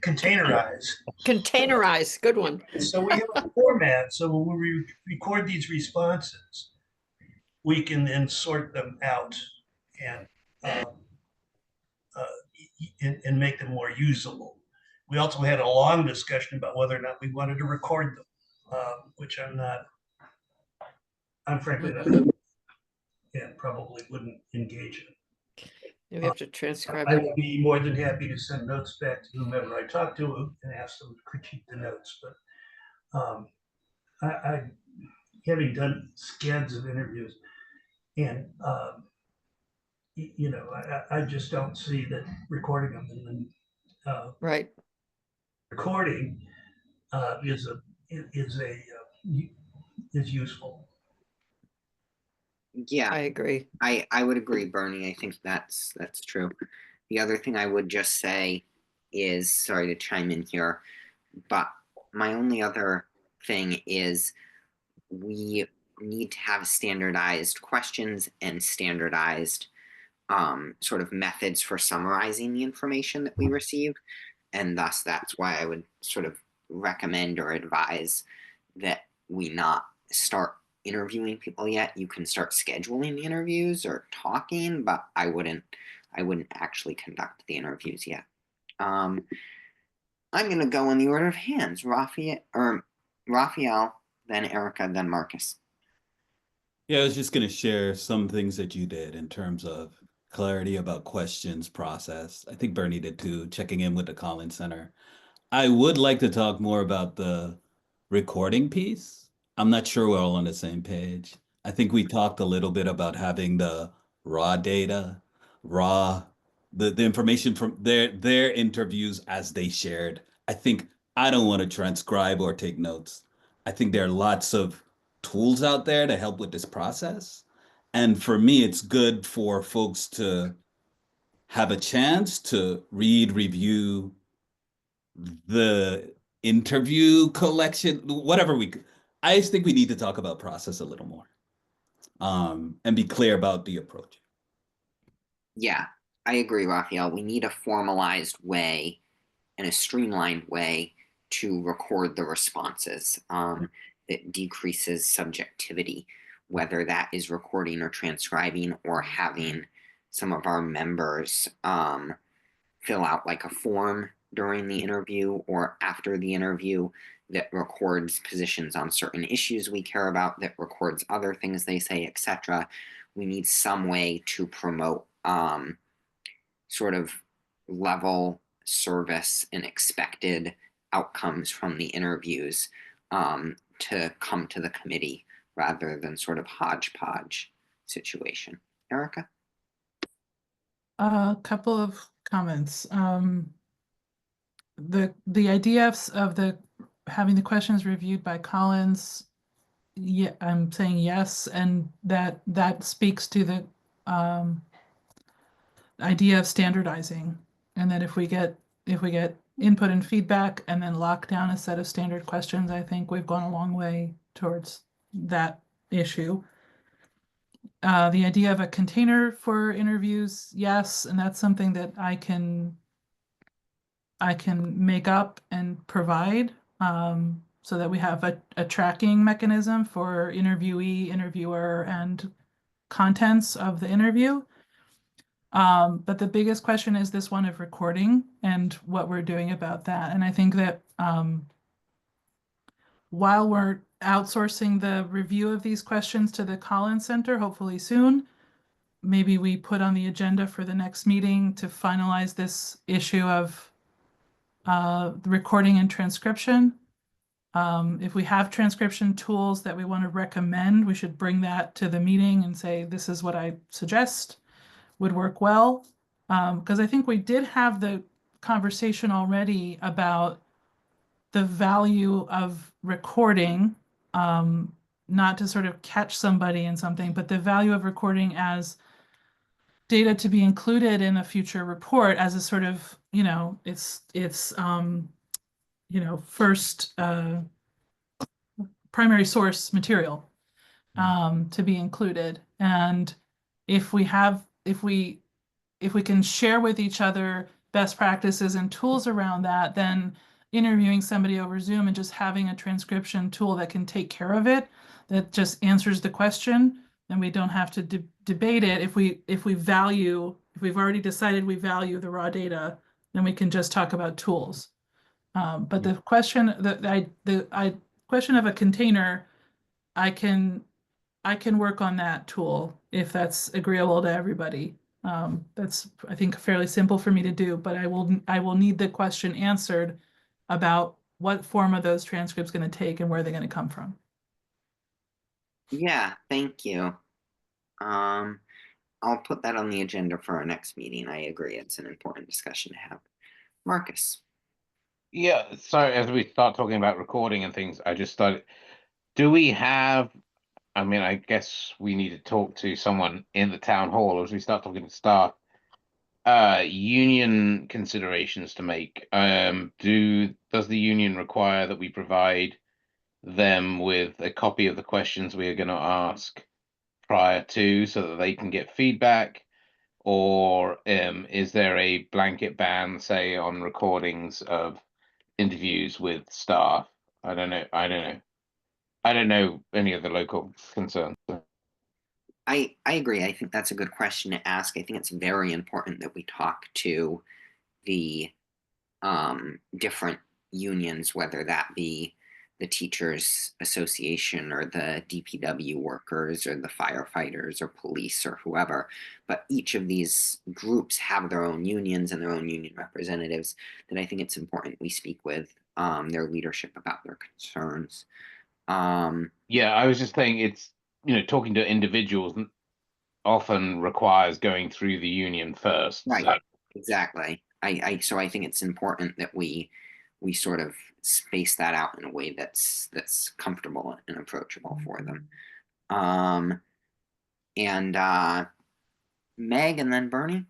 Speaker 3: containerize.
Speaker 1: Containerize, good one.
Speaker 3: So we have a format, so when we record these responses, we can then sort them out and make them more usable. We also had a long discussion about whether or not we wanted to record them, which I'm frankly not, and probably wouldn't engage in.
Speaker 1: We have to transcribe
Speaker 3: I
Speaker 1: it.
Speaker 3: would be more than happy to send notes back to whomever I talk to and ask them to critique the notes, but I having done scads of interviews, and I just don't see that recording them and then
Speaker 1: Right.
Speaker 3: recording is useful.
Speaker 2: Yeah,
Speaker 1: I agree.
Speaker 2: I would agree, Bernie. I think that's true. The other thing I would just say is, sorry to chime in here, but my only other thing is we need to have standardized questions and standardized sort of methods for summarizing the information that we receive. And thus, that's why I would sort of recommend or advise that we not start interviewing people yet. You can start scheduling the interviews or talking, but I wouldn't actually conduct the interviews yet. I'm going to go in the order of hands. Raphael, then Erica, then Marcus.
Speaker 5: Yeah, I was just going to share some things that you did in terms of clarity about questions, process. I think Bernie did too, checking in with the Collins Center. I would like to talk more about the recording piece. I'm not sure we're all on the same page. I think we talked a little bit about having the raw data, the information from their interviews as they shared. I think I don't want to transcribe or take notes. I think there are lots of tools out there to help with this process. And for me, it's good for folks to have a chance to read, review the interview collection, whatever I just think we need to talk about process a little more, and be clear about the approach.
Speaker 2: Yeah, I agree, Raphael. We need a formalized way and a streamlined way to record the responses that decreases subjectivity, whether that is recording or transcribing or having some of our members fill out like a form during the interview or after the interview that records positions on certain issues we care about, that records other things they say, etc. We need some way to promote sort of level service and expected outcomes from the interviews to come to the committee rather than sort of hodgepodge situation. Erica?
Speaker 6: A couple of comments. The idea of the having the questions reviewed by Collins, yeah, I'm saying yes, and that speaks to the idea of standardizing, and that if we get input and feedback and then lock down a set of standard questions, I think we've gone a long way towards that issue. The idea of a container for interviews, yes, and that's something that I can make up and provide, so that we have a tracking mechanism for interviewee, interviewer, and contents of the interview. But the biggest question is this one of recording and what we're doing about that. And I think that while we're outsourcing the review of these questions to the Collins Center, hopefully soon, maybe we put on the agenda for the next meeting to finalize this issue of the recording and transcription. If we have transcription tools that we want to recommend, we should bring that to the meeting and say, this is what I suggest would work well. Because I think we did have the conversation already about the value of recording, not to sort of catch somebody in something, but the value of recording as data to be included in a future report as a sort of, first primary source material to be included. And if we can share with each other best practices and tools around that, then interviewing somebody over Zoom and just having a transcription tool that can take care of it, that just answers the question, then we don't have to debate it. If we've already decided we value the raw data, then we can just talk about tools. But the question, the question of a container, I can work on that tool if that's agreeable to everybody. That's, I think, fairly simple for me to do, but I will need the question answered about what form are those transcripts going to take and where they're going to come from.
Speaker 2: Yeah, thank you. I'll put that on the agenda for our next meeting. I agree, it's an important discussion to have. Marcus?
Speaker 8: Yeah, so as we start talking about recording and things, I just thought, do we have, I mean, I guess we need to talk to someone in the town hall as we start talking to staff, union considerations to make. Does the union require that we provide them with a copy of the questions we are going to ask prior to, so that they can get feedback? Or is there a blanket ban, say, on recordings of interviews with staff? I don't know any of the local concerns.
Speaker 2: I agree. I think that's a good question to ask. I think it's very important that we talk to the different unions, whether that be the Teachers Association or the DPW workers or the firefighters or police or whoever. But each of these groups have their own unions and their own union representatives that I think it's important we speak with their leadership about their concerns.
Speaker 8: Yeah, I was just saying, it's, talking to individuals often requires going through the union first.
Speaker 2: Right.
Speaker 8: So.
Speaker 2: Exactly. So I think it's important that we we sort of space that out in a way that's comfortable and approachable for them. And Meg and then Bernie.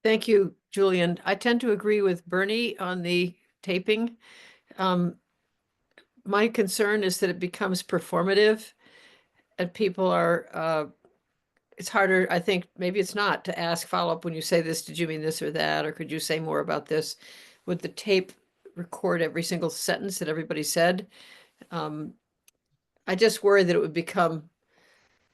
Speaker 1: Thank you, Julian. I tend to agree with Bernie on the taping. My concern is that it becomes performative and people are, it's harder, I think, maybe it's not, to ask follow-up when you say this, did you mean this or that? Or could you say more about this? Would the tape record every single sentence that everybody said? I just worry that it would become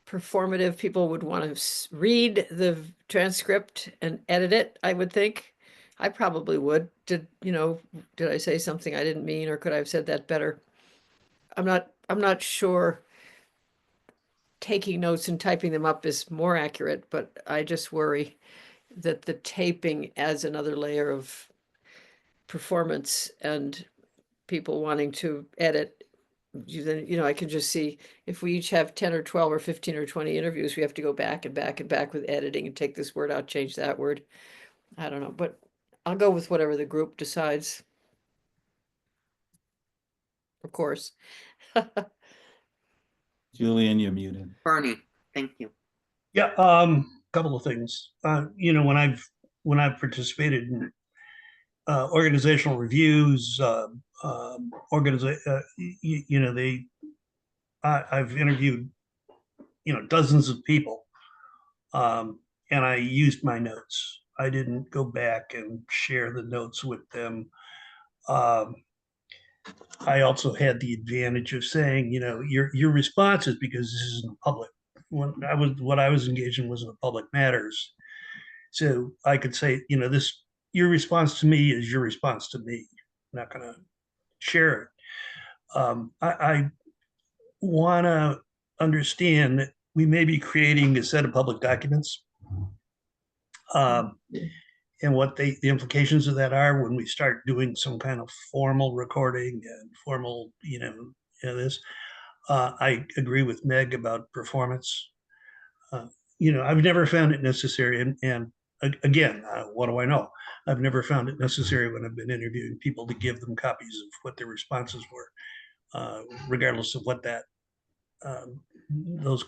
Speaker 1: performative. People would want to read the transcript and edit it, I would think. I probably would. Did I say something I didn't mean, or could I have said that better? I'm not sure taking notes and typing them up is more accurate, but I just worry that the taping adds another layer of performance and people wanting to edit. Then, I can just see if we each have 10 or 12 or 15 or 20 interviews, we have to go back and back and back with editing and take this word out, change that word. I don't know, but I'll go with whatever the group decides. Of course.
Speaker 5: Julian, you're muted.
Speaker 2: Bernie, thank you.
Speaker 3: Yeah, couple of things. When I've participated in organizational reviews, I've interviewed dozens of people, and I used my notes. I didn't go back and share the notes with them. I also had the advantage of saying, your responses, because this isn't public. What I was engaged in wasn't public matters, so I could say, your response to me is your response to me. I'm not going to share it. I want to understand that we may be creating a set of public documents, and what the implications of that are when we start doing some kind of formal recording and formal, this. I agree with Meg about performance. I've never found it necessary, and again, what do I know? I've never found it necessary when I've been interviewing people to give them copies of what their responses were, regardless of what those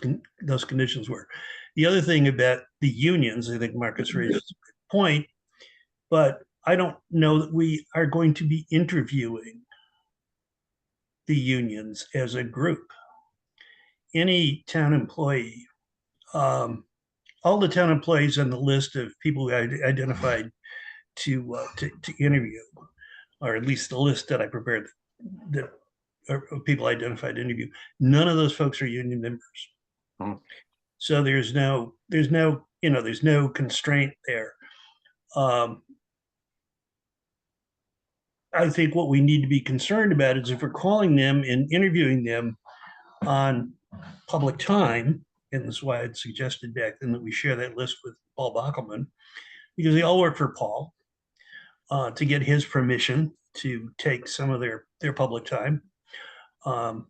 Speaker 3: conditions were. The other thing about the unions, I think Marcus raised a good point, but I don't know that we are going to be interviewing the unions as a group. Any town employee, all the town employees on the list of people who I identified to interview, or at least the list that I prepared that of people identified to interview, none of those folks are union members. So there's no constraint there. I think what we need to be concerned about is if we're calling them and interviewing them on public time, and that's why I'd suggested back then that we share that list with Paul Bockelman, because they all work for Paul, to get his permission to take some of their public time. Or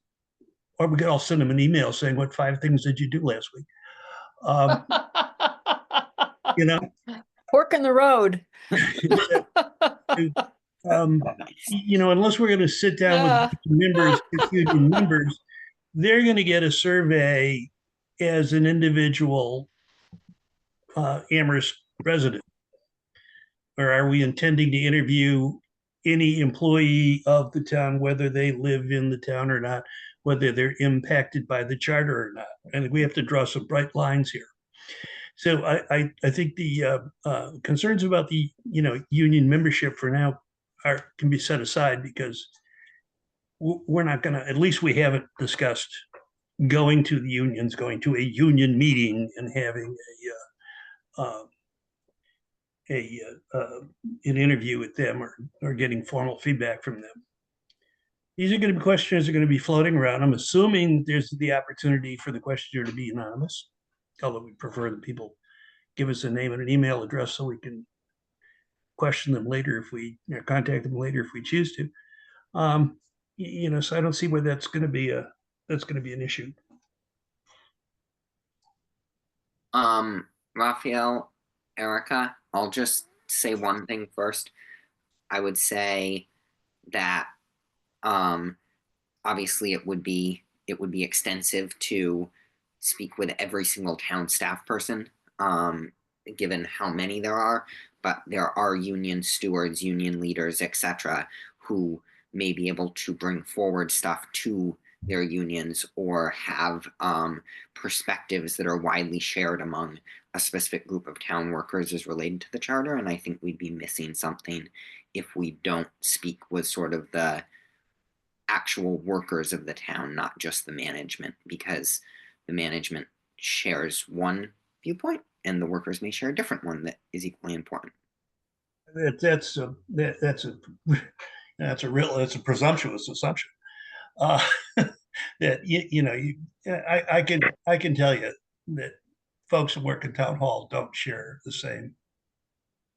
Speaker 3: we could all send them an email saying, what 5 things did you do last week?
Speaker 1: Fork in the road.
Speaker 3: Unless we're going to sit down with union members, they're going to get a survey as an individual Amherst resident. Or are we intending to interview any employee of the town, whether they live in the town or not, whether they're impacted by the charter or not? I think we have to draw some bright lines here. So I think the concerns about the union membership for now can be set aside, because we're not going to, at least we haven't discussed going to the unions, going to a union meeting and having an interview with them or getting formal feedback from them. These are going to be questions that are going to be floating around. I'm assuming there's the opportunity for the questioner to be anonymous, although we prefer that people give us a name and an email address so we can question them later contact them later if we choose to. So I don't see where that's going to be an issue.
Speaker 2: Raphael, Erica, I'll just say one thing first. I would say that obviously it would be extensive to speak with every single town staff person, given how many there are, but there are union stewards, union leaders, etc., who may be able to bring forward stuff to their unions or have perspectives that are widely shared among a specific group of town workers as related to the charter. And I think we'd be missing something if we don't speak with sort of the actual workers of the town, not just the management, because the management shares one viewpoint and the workers may share a different one that is equally important.
Speaker 3: That's a presumptuous assumption. That I can tell you that folks who work in town hall don't share the same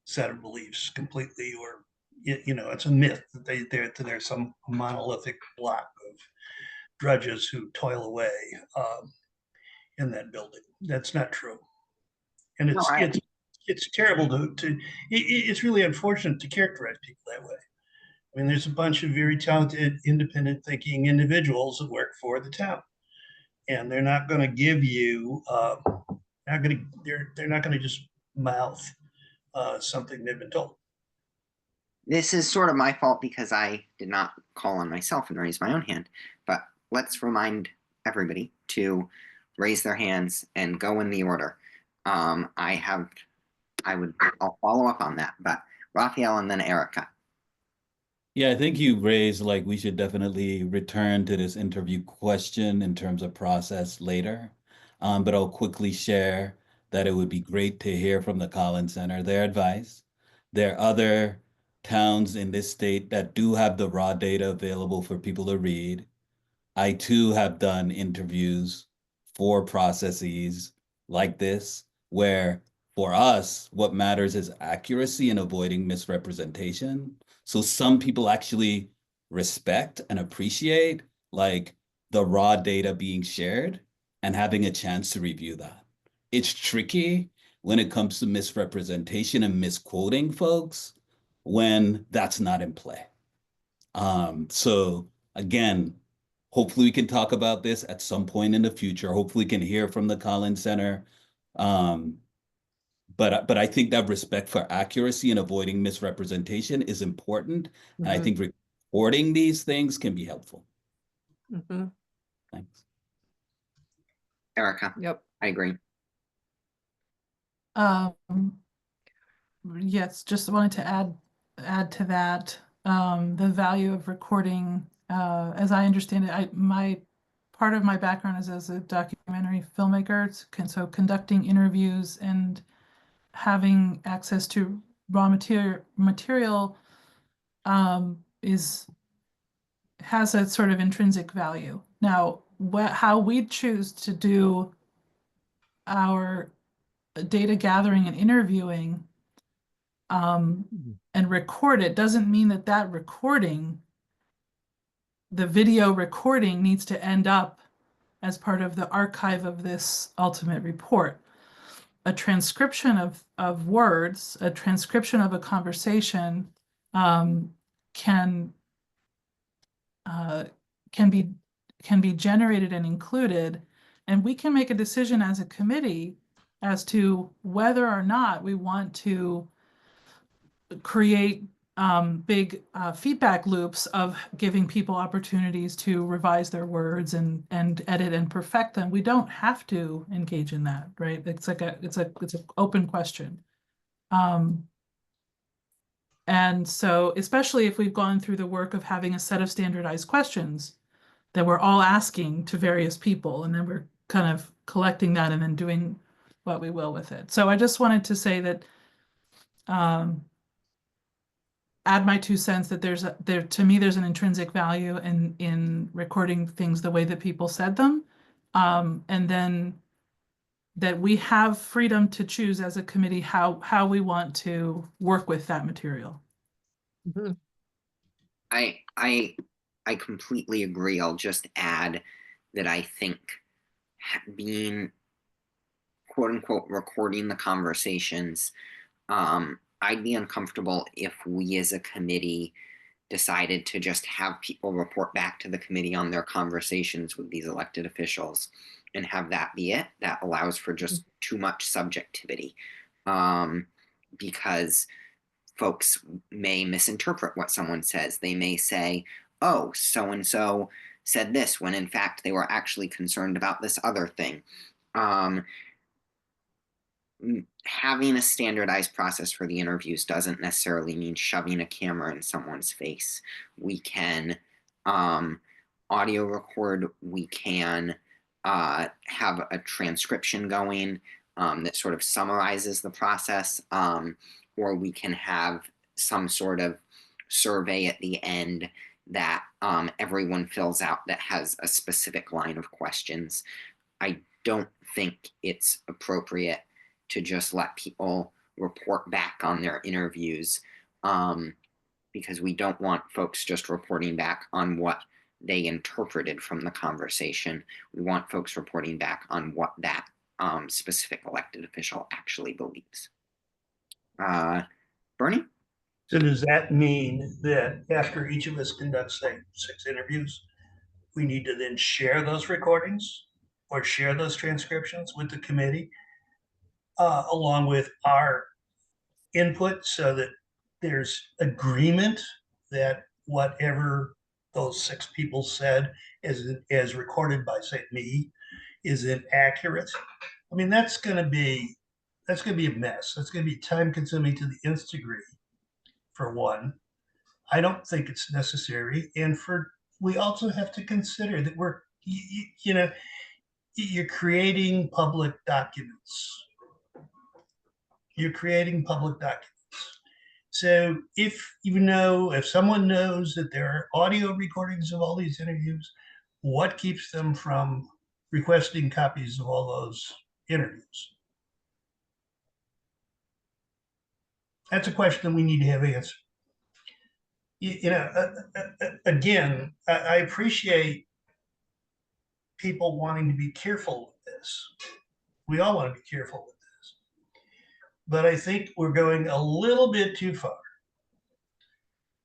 Speaker 3: set of beliefs completely, or it's a myth that there's some monolithic block of drudges who toil away in that building. That's not true, and it's terrible it's really unfortunate to characterize people that way. I mean, there's a bunch of very talented, independent thinking individuals that work for the town, and they're not going to give you, they're not going to just mouth something they've been told.
Speaker 2: This is sort of my fault because I did not call on myself and raise my own hand, but let's remind everybody to raise their hands and go in the order. I'll follow up on that, but Raphael and then Erica.
Speaker 5: Yeah, I think you raised like we should definitely return to this interview question in terms of process later. But I'll quickly share that it would be great to hear from the Collins Center their advice. There are other towns in this state that do have the raw data available for people to read. I too have done interviews for processes like this, where for us, what matters is accuracy and avoiding misrepresentation. So some people actually respect and appreciate like the raw data being shared and having a chance to review that. It's tricky when it comes to misrepresentation and misquoting folks when that's not in play. So again, hopefully we can talk about this at some point in the future. Hopefully we can hear from the Collins Center. But I think that respect for accuracy and avoiding misrepresentation is important. Mm-hmm. And I think recording these things can be helpful.
Speaker 1: Mm-hmm.
Speaker 5: Thanks.
Speaker 2: Erica.
Speaker 1: Yep.
Speaker 2: I agree.
Speaker 6: Yes, just wanted to add to that, the value of recording. As I understand it, part of my background is as a documentary filmmaker, so conducting interviews and having access to raw material has a sort of intrinsic value. Now, how we choose to do our data gathering and interviewing and record it doesn't mean that recording, the video recording, needs to end up as part of the archive of this ultimate report. A transcription of words, a transcription of a conversation can be generated and included, and we can make a decision as a committee as to whether or not we want to create big feedback loops of giving people opportunities to revise their words and edit and perfect them. We don't have to engage in that, right? It's an open question. And so, especially if we've gone through the work of having a set of standardized questions that we're all asking to various people, and then we're kind of collecting that and then doing what we will with it. So I just wanted to say that add my 2 cents that to me there's an intrinsic value in recording things the way that people said them, and then that we have freedom to choose as a committee how we want to work with that material.
Speaker 1: Mm-hmm.
Speaker 2: I completely agree. I'll just add that I think being quote unquote recording the conversations, I'd be uncomfortable if we as a committee decided to just have people report back to the committee on their conversations with these elected officials and have that be it. That allows for just too much subjectivity, because folks may misinterpret what someone says. They may say, oh, so-and-so said this, when in fact they were actually concerned about this other thing. Having a standardized process for the interviews doesn't necessarily mean shoving a camera in someone's face. We can audio record, we can have a transcription going that sort of summarizes the process, or we can have some sort of survey at the end that everyone fills out that has a specific line of questions. I don't think it's appropriate to just let people report back on their interviews, because we don't want folks just reporting back on what they interpreted from the conversation. We want folks reporting back on what that specific elected official actually believes. Bernie?
Speaker 3: So does that mean that after each of us conducts, say, 6 interviews, we need to then share those recordings or share those transcriptions with the committee, along with our input, so that there's agreement that whatever those 6 people said as recorded by, say, me, is inaccurate? I mean, that's going to be a mess. That's going to be time consuming to the nth degree, for one. I don't think it's necessary. And we also have to consider that you're creating public documents. You're creating public documents. So if someone knows that there are audio recordings of all these interviews, what keeps them from requesting copies of all those interviews? That's a question we need to have answered. Again, I appreciate people wanting to be careful with this. We all want to be careful with this. But I think we're going a little bit too far.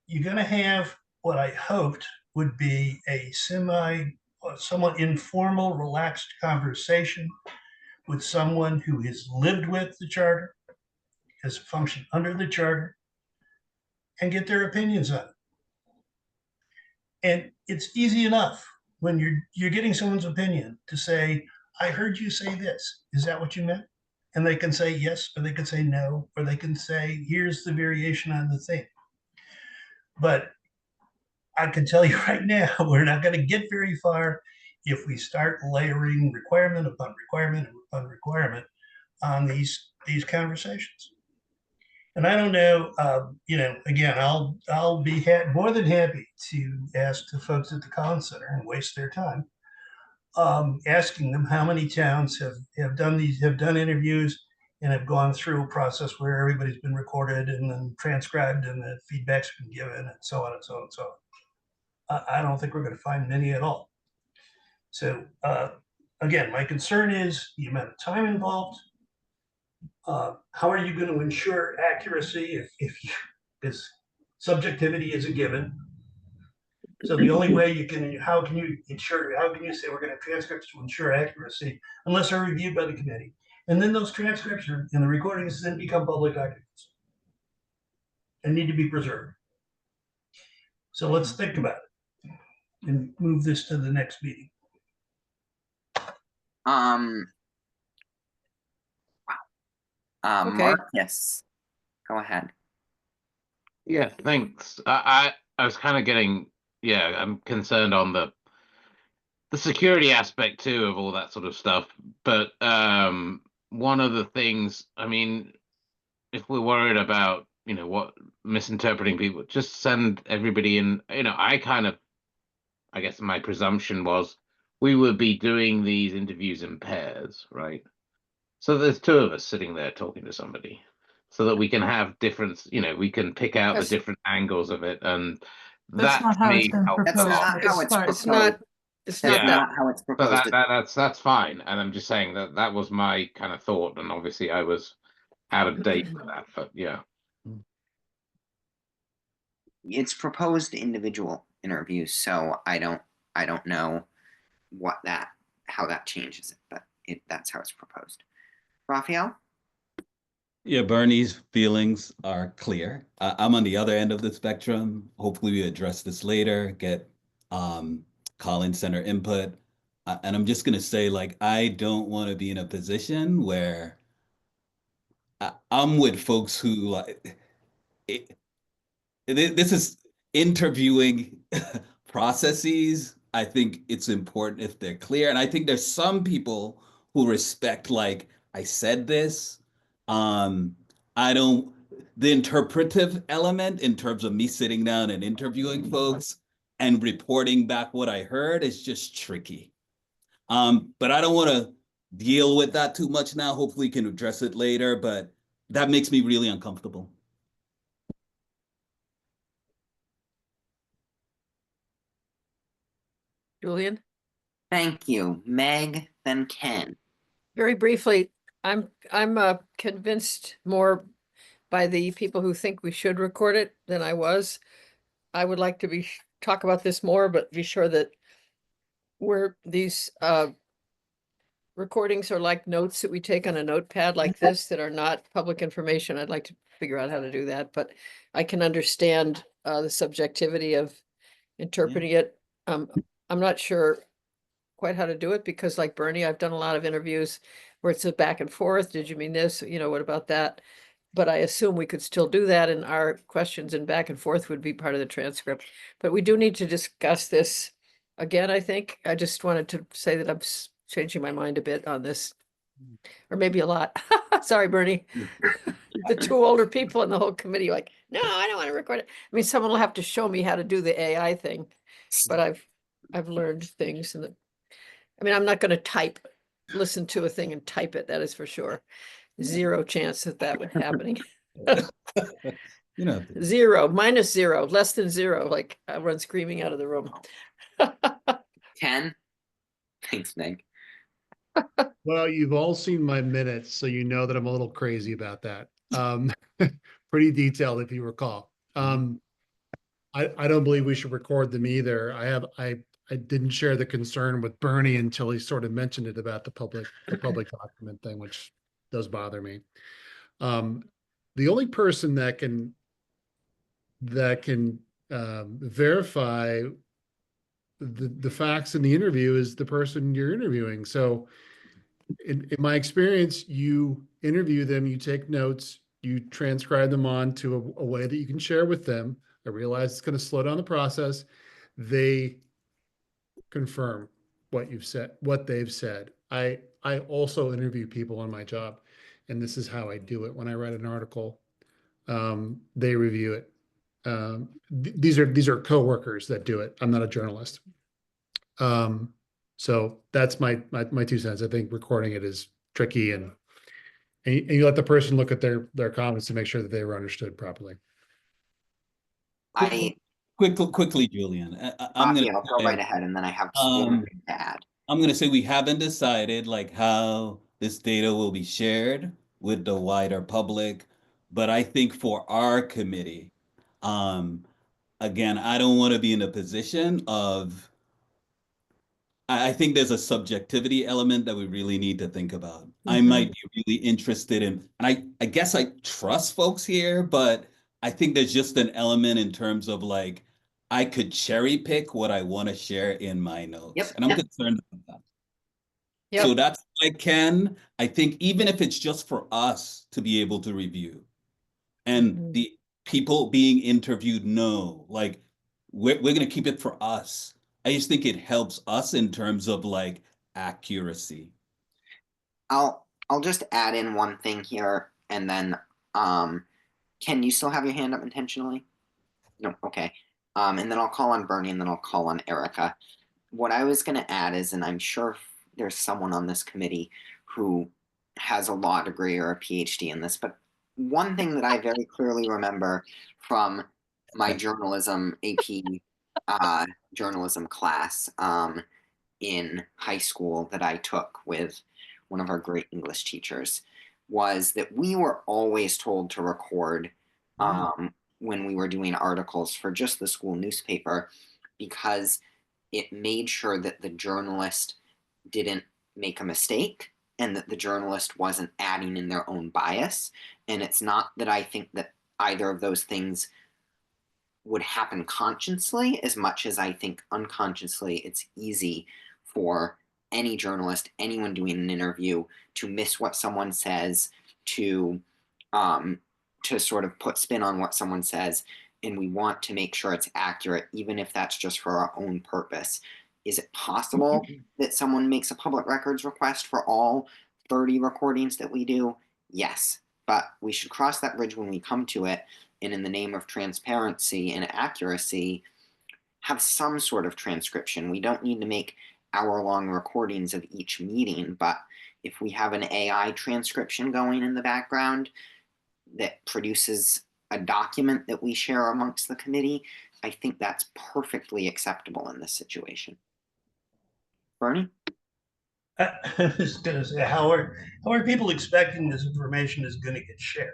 Speaker 3: You're going to have what I hoped would be a somewhat informal, relaxed conversation with someone who has lived with the charter, has functioned under the charter, and get their opinions on it. And it's easy enough when you're getting someone's opinion to say, I heard you say this. Is that what you meant? And they can say yes, or they can say no, or they can say, here's the variation on the thing. But I can tell you right now, we're not going to get very far if we start layering requirement upon requirement upon requirement on these conversations. And I don't know, again, I'll be more than happy to ask the folks at the Collins Center and waste their time, asking them how many towns have done interviews and have gone through a process where everybody's been recorded and then transcribed and the feedback's been given, and so on and so on and so on. I don't think we're going to find many at all. So again, my concern is the amount of time involved. How are you going to ensure accuracy if subjectivity is a given? So the only way how can you say we're going to have transcripts to ensure accuracy unless they're reviewed by the committee? And then those transcripts and the recordings then become public documents and need to be preserved. So let's think about it and move this to the next meeting.
Speaker 1: Okay.
Speaker 2: Mark, yes, go ahead.
Speaker 8: Yeah, thanks. I was kind of getting, I'm concerned on the security aspect too of all that sort of stuff. But one of the things, I mean, if we're worried about, what misinterpreting people, just send everybody in. I guess my presumption was we would be doing these interviews in pairs, right? So there's 2 of us sitting there talking to somebody, so that we can have different, we can pick out the different angles of it, and
Speaker 6: That's not how it's been proposed.
Speaker 2: That's not how it's proposed.
Speaker 1: It's not
Speaker 2: not how it's proposed.
Speaker 8: But that's fine, and I'm just saying that was my kind of thought, and obviously I was out of date for that, but yeah.
Speaker 2: It's proposed individual interviews, so I don't know how that changes it, but that's how it's proposed. Raphael?
Speaker 5: Yeah, Bernie's feelings are clear. I'm on the other end of the spectrum. Hopefully we address this later, get Collin Center input. And I'm just gonna say, like, I don't want to be in a position where I'm with folks who like this is interviewing processes. I think it's important if they're clear. And I think there's some people who respect, like, I said this. I don't, the interpretive element in terms of me sitting down and interviewing folks and reporting back what I heard is just tricky. But I don't want to deal with that too much now. Hopefully we can address it later, but that makes me really uncomfortable.
Speaker 1: Julian?
Speaker 2: Thank you. Meg, then Ken.
Speaker 1: Very briefly, I'm convinced more by the people who think we should record it than I was. I would like to talk about this more, but be sure that these recordings are like notes that we take on a notepad like this that are not public information. I'd like to figure out how to do that, but I can understand the subjectivity of interpreting it. I'm not sure quite how to do it because, like Bernie, I've done a lot of interviews where it's a back and forth. Did you mean this? You know, what about that? But I assume we could still do that, and our questions and back and forth would be part of the transcript. But we do need to discuss this again, I think. I just wanted to say that I'm changing my mind a bit on this, or maybe a lot. Sorry, Bernie. The two older people in the whole committee like, no, I don't want to record it. I mean, someone will have to show me how to do the AI thing, but I've learned things. I mean, I'm not going to listen to a thing and type it. That is for sure. Zero chance that would happening.
Speaker 5: You know,
Speaker 1: Zero, minus zero, less than zero. Like I run screaming out of the room.
Speaker 2: Ken? Thanks, Meg.
Speaker 4: Well, you've all seen my minutes, so you know that I'm a little crazy about that. Pretty detailed, if you recall. I don't believe we should record them either. I didn't share the concern with Bernie until he sort of mentioned it about the public document thing, which does bother me. The only person that can verify the facts in the interview is the person you're interviewing. So in my experience, you interview them, you take notes, you transcribe them on to a way that you can share with them. I realize it's going to slow down the process. They confirm what you've said, what they've said. I also interview people on my job, and this is how I do it. When I write an article, they review it. These are coworkers that do it. I'm not a journalist. So that's my 2 cents. I think recording it is tricky, and you let the person look at their comments to make sure that they were understood properly.
Speaker 5: Quickly, Julian.
Speaker 2: I'll go right ahead, and then I have to add.
Speaker 5: I'm going to say we haven't decided like how this data will be shared with the wider public, but I think for our committee, again, I don't want to be in a position of. I think there's a subjectivity element that we really need to think about. I might be really interested in, and I guess I trust folks here, but I think there's just an element in terms of like, I could cherry pick what I want to share in my notes. And I'm concerned about that. So that's what I can. I think even if it's just for us to be able to review and the people being interviewed know, like, we're going to keep it for us. I just think it helps us in terms of like accuracy.
Speaker 2: I'll just add in one thing here, and then Ken, you still have your hand up intentionally? No, okay. And then I'll call on Bernie, and then I'll call on Erica. What I was going to add is, and I'm sure there's someone on this committee who has a law degree or a PhD in this, but one thing that I very clearly remember from my journalism AP journalism class in high school that I took with one of our great English teachers was that we were always told to record when we were doing articles for just the school newspaper, because it made sure that the journalist didn't make a mistake and that the journalist wasn't adding in their own bias. And it's not that I think that either of those things would happen consciously as much as I think unconsciously it's easy for any journalist, anyone doing an interview, to miss what someone says, to sort of put spin on what someone says, and we want to make sure it's accurate, even if that's just for our own purpose. Is it possible that someone makes a public records request for all 30 recordings that we do? Yes, but we should cross that bridge when we come to it, and in the name of transparency and accuracy, have some sort of transcription. We don't need to make hour-long recordings of each meeting, but if we have an AI transcription going in the background that produces a document that we share amongst the committee, I think that's perfectly acceptable in this situation. Bernie?
Speaker 3: I was going to say, how are people expecting this information is going to get shared?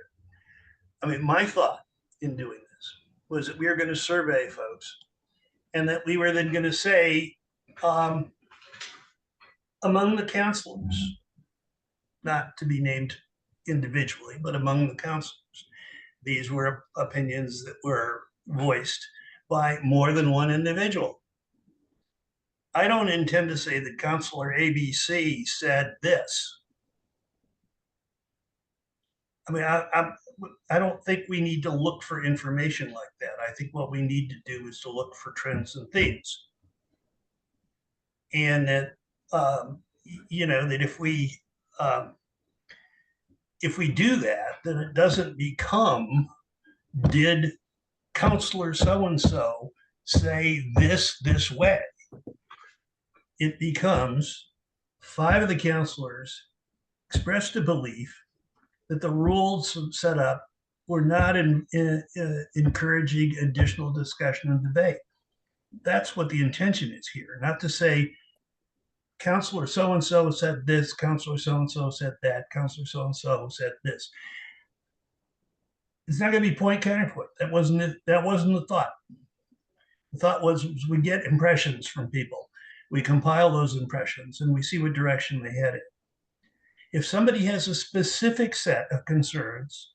Speaker 3: I mean, my thought in doing this was that we were going to survey folks, and that we were then going to say, among the counselors, not to be named individually, but among the counselors, these were opinions that were voiced by more than one individual. I don't intend to say that Counselor ABC said this. I mean, I don't think we need to look for information like that. I think what we need to do is to look for trends and themes. And that, you know, that if we do that, then it doesn't become, did Counselor so-and-so say this way? It becomes 5 of the counselors expressed a belief that the rules set up were not encouraging additional discussion and debate. That's what the intention is here, not to say Counselor so-and-so said this, Counselor so-and-so said that, Counselor so-and-so said this. It's not going to be point counterpoint. That wasn't the thought. The thought was we get impressions from people. We compile those impressions and we see what direction they head in. If somebody has a specific set of concerns,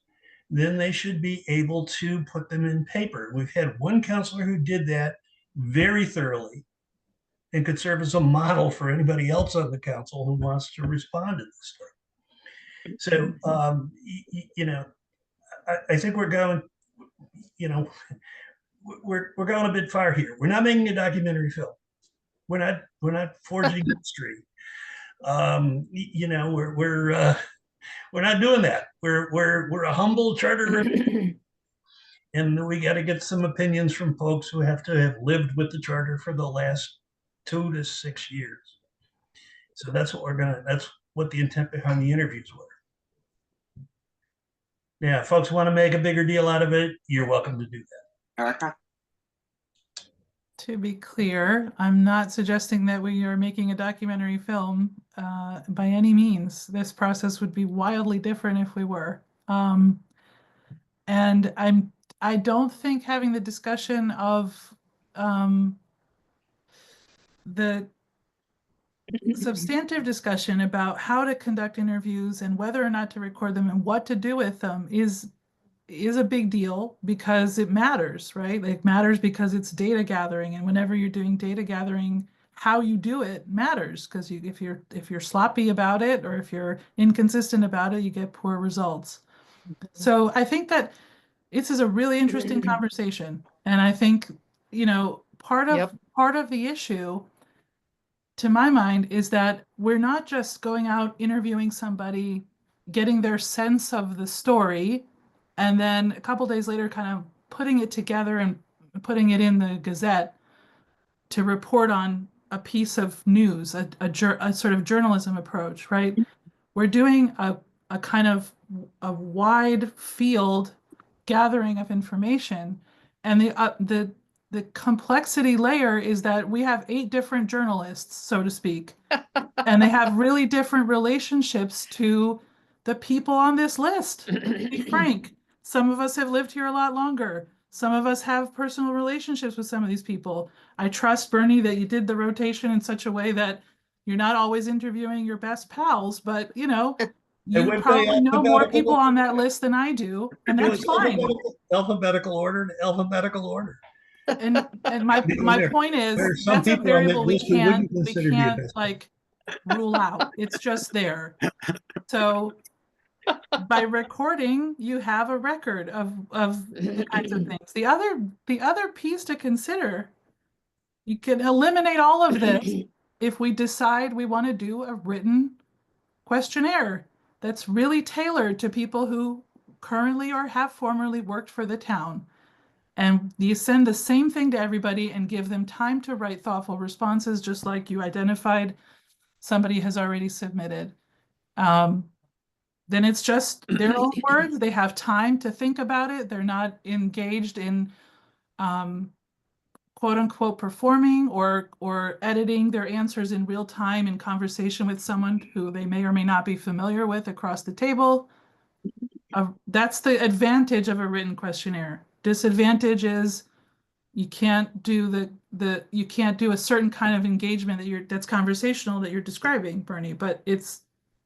Speaker 3: then they should be able to put them in paper. We've had one counselor who did that very thoroughly and could serve as a model for anybody else on the council who wants to respond to this thing. So, you know, I think we're going, you know, we're going a bit far here. We're not making a documentary film. We're not forging history. You know, we're not doing that. We're a humble charter group, and we got to get some opinions from folks who have to have lived with the charter for the last 2 to 6 years. So that's what the intent behind the interviews were. Yeah, if folks want to make a bigger deal out of it, you're welcome to do that.
Speaker 2: Erica?
Speaker 6: To be clear, I'm not suggesting that we are making a documentary film by any means. This process would be wildly different if we were. And I don't think having the discussion of the substantive discussion about how to conduct interviews and whether or not to record them and what to do with them is a big deal, because it matters, right? It matters because it's data gathering, and whenever you're doing data gathering, how you do it matters, because if you're sloppy about it or if you're inconsistent about it, you get poor results. So I think that this is a really interesting conversation, and I think, you know, part of the issue, to my mind, is that we're not just going out interviewing somebody, getting their sense of the story, and then a couple days later kind of putting it together and putting it in the Gazette to report on a piece of news, a sort of journalism approach, right? We're doing a kind of a wide field gathering of information, and the complexity layer is that we have 8 different journalists, so to speak, and they have really different relationships to the people on this list. To be frank, some of us have lived here a lot longer. some of us have personal relationships with some of these people. I trust, Bernie, that you did the rotation in such a way that you're not always interviewing your best pals, but you know, you
Speaker 3: went by
Speaker 6: probably know more
Speaker 3: alphabetical
Speaker 6: people on that list than I do, and
Speaker 3: It
Speaker 6: that's
Speaker 3: was
Speaker 6: fine.
Speaker 3: alphabetical order to alphabetical order.
Speaker 6: And
Speaker 3: Because
Speaker 6: my
Speaker 3: there-
Speaker 6: point is,
Speaker 3: there are some
Speaker 6: that's a
Speaker 3: people on that
Speaker 6: variable we
Speaker 3: list we wouldn't
Speaker 6: can't
Speaker 3: consider to be a best friend.
Speaker 6: like rule out. It's just there. So by recording, you have a record of the kinds of things. The other piece to consider, you can eliminate all of this if we decide we want to do a written questionnaire that's really tailored to people who currently or have formerly worked for the town. And you send the same thing to everybody and give them time to write thoughtful responses, just like you identified somebody has already submitted. Then it's just their own words. They have time to think about it. They're not engaged in quote unquote performing or editing their answers in real time in conversation with someone who they may or may not be familiar with across the table. That's the advantage of a written questionnaire. Disadvantage is you can't do you can't do a certain kind of engagement that's conversational that you're describing, Bernie, but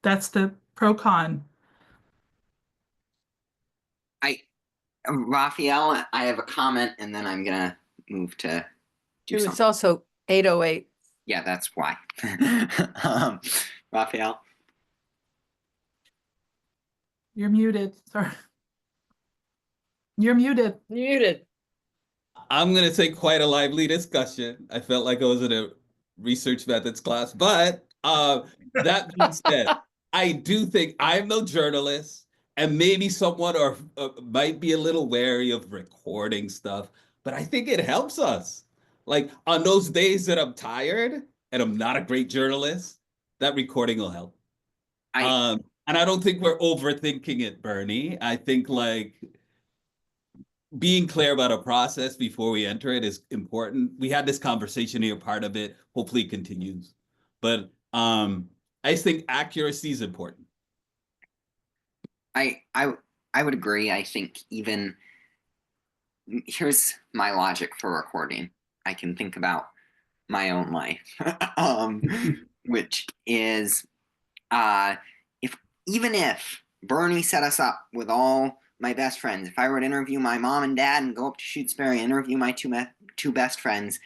Speaker 6: that's the pro con.
Speaker 2: Raphael, I have a comment, and then I'm gonna move to do
Speaker 1: It's
Speaker 2: something.
Speaker 1: also 8:08.
Speaker 2: Yeah, that's why. Raphael.
Speaker 6: You're muted. Sorry. You're muted.
Speaker 1: Muted.
Speaker 5: I'm going to say quite a lively discussion. I felt like I was in a research methods class, but that being said, I do think I'm no journalist, and maybe someone might be a little wary of recording stuff, but I think it helps us. Like on those days that I'm tired and I'm not a great journalist, that recording will help. And I don't think we're overthinking it, Bernie. I think like being clear about a process before we enter it is important. We had this conversation here, part of it, hopefully it continues. But I think accuracy is important.
Speaker 2: I would agree. I think even here's my logic for recording. I can think about my own life, which is if Bernie set us up with all my best friends, if I were to interview my mom and dad and go up to Shutesbury and interview my two best friends,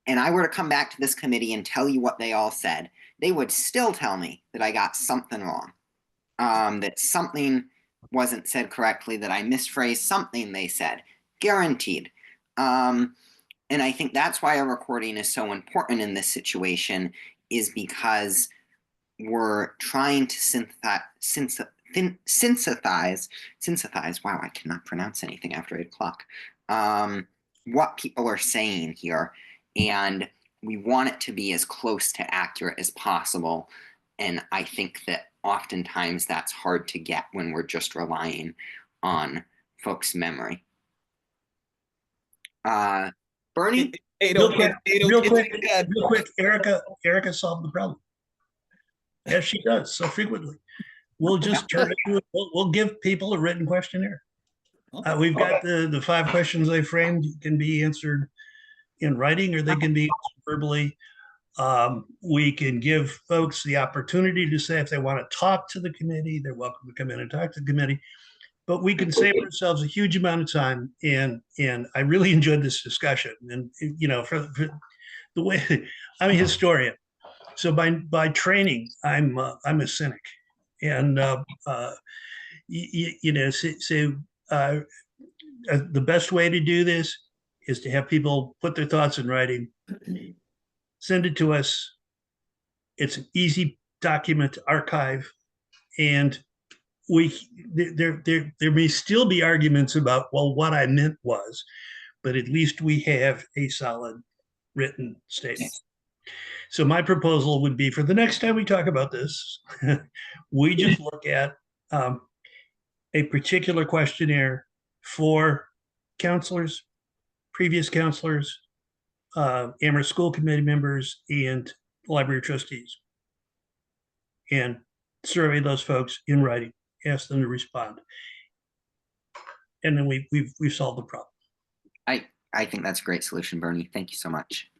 Speaker 2: and I were to come back to this committee and tell you what they all said, they would still tell me that I got something wrong, that something wasn't said correctly, that I misphrased something they said, guaranteed. And I think that's why a recording is so important in this situation, is because we're trying to synthesize. Wow, I cannot pronounce anything after 8 o'clock. What people are saying here, and we want it to be as close to accurate as possible. And I think that oftentimes that's hard to get when we're just relying on folks' memory. Bernie?
Speaker 3: Real quick, Erica solved the problem. Yes, she does so frequently. We'll just turn it. We'll give people a written questionnaire. We've got the 5 questions they framed can be answered in writing, or they can be answered verbally. We can give folks the opportunity to say if they want to talk to the committee, they're welcome to come in and talk to the committee. But we can save ourselves a huge amount of time, and I really enjoyed this discussion. And you know, for the way I'm a historian, so by training, I'm a cynic, and you know, so the best way to do this is to have people put their thoughts in writing, send it to us. It's an easy document to archive, and there may still be arguments about, well, what I meant was, but at least we have a solid written statement. So my proposal would be, for the next time we talk about this, we just look at a particular questionnaire for counselors, previous counselors, Amherst School Committee members, and library trustees, and survey those folks in writing, ask them to respond, and then we've solved the problem.
Speaker 2: I think that's a great solution, Bernie. Thank you so much.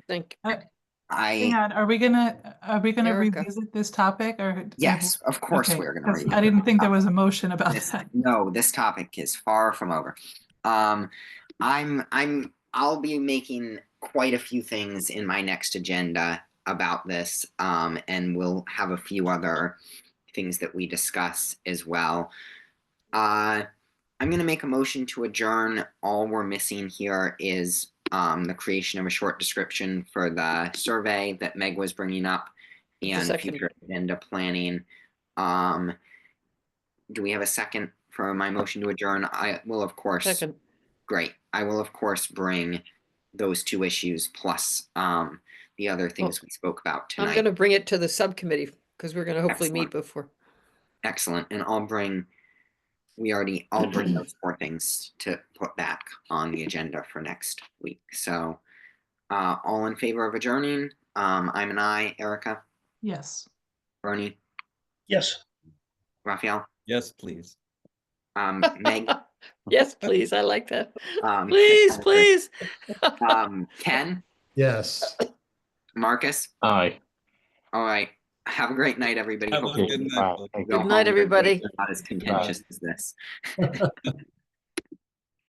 Speaker 1: Think,
Speaker 6: Hang
Speaker 2: I
Speaker 6: on, are we gonna
Speaker 1: Erica.
Speaker 6: revisit this topic or?
Speaker 2: yes, of course
Speaker 6: Okay,
Speaker 2: we're gonna
Speaker 6: 'cause
Speaker 2: review
Speaker 6: I didn't think there
Speaker 2: it.
Speaker 6: was a motion about
Speaker 2: This,
Speaker 6: that.
Speaker 2: no, this topic is far from over. I'll be making quite a few things in my next agenda about this, and we'll have a few other things that we discuss as well. I'm gonna make a motion to adjourn. All we're missing here is the creation of a short description for the survey that Meg was bringing up and
Speaker 1: second.
Speaker 2: future agenda planning. Do we have a second for my motion to adjourn? I will, of course.
Speaker 1: second,
Speaker 2: Great. I will, of course, bring those two issues plus the other things we spoke about
Speaker 1: I'm
Speaker 2: tonight.
Speaker 1: gonna bring it to the subcommittee because we're gonna hopefully meet
Speaker 2: Excellent.
Speaker 1: before.
Speaker 2: Excellent. And I'll bring those 4 things to put back on the agenda for next week. So all in favor of adjourning? I'm an aye. Erica,
Speaker 6: Yes.
Speaker 2: Bernie,
Speaker 3: Yes.
Speaker 2: Raphael,
Speaker 5: Yes, please.
Speaker 2: Meg,
Speaker 1: Yes, please, I like that.
Speaker 2: um,
Speaker 1: Please, please.
Speaker 2: Ken,
Speaker 4: Yes.
Speaker 2: Marcus.
Speaker 8: Aye.
Speaker 2: All right. Have a great night, everybody.
Speaker 5: Have a
Speaker 2: Hopefully
Speaker 5: good
Speaker 2: you
Speaker 5: night.
Speaker 2: go
Speaker 1: Good
Speaker 2: home
Speaker 1: night,
Speaker 2: and your day
Speaker 1: everybody.
Speaker 2: is not as contentious as this.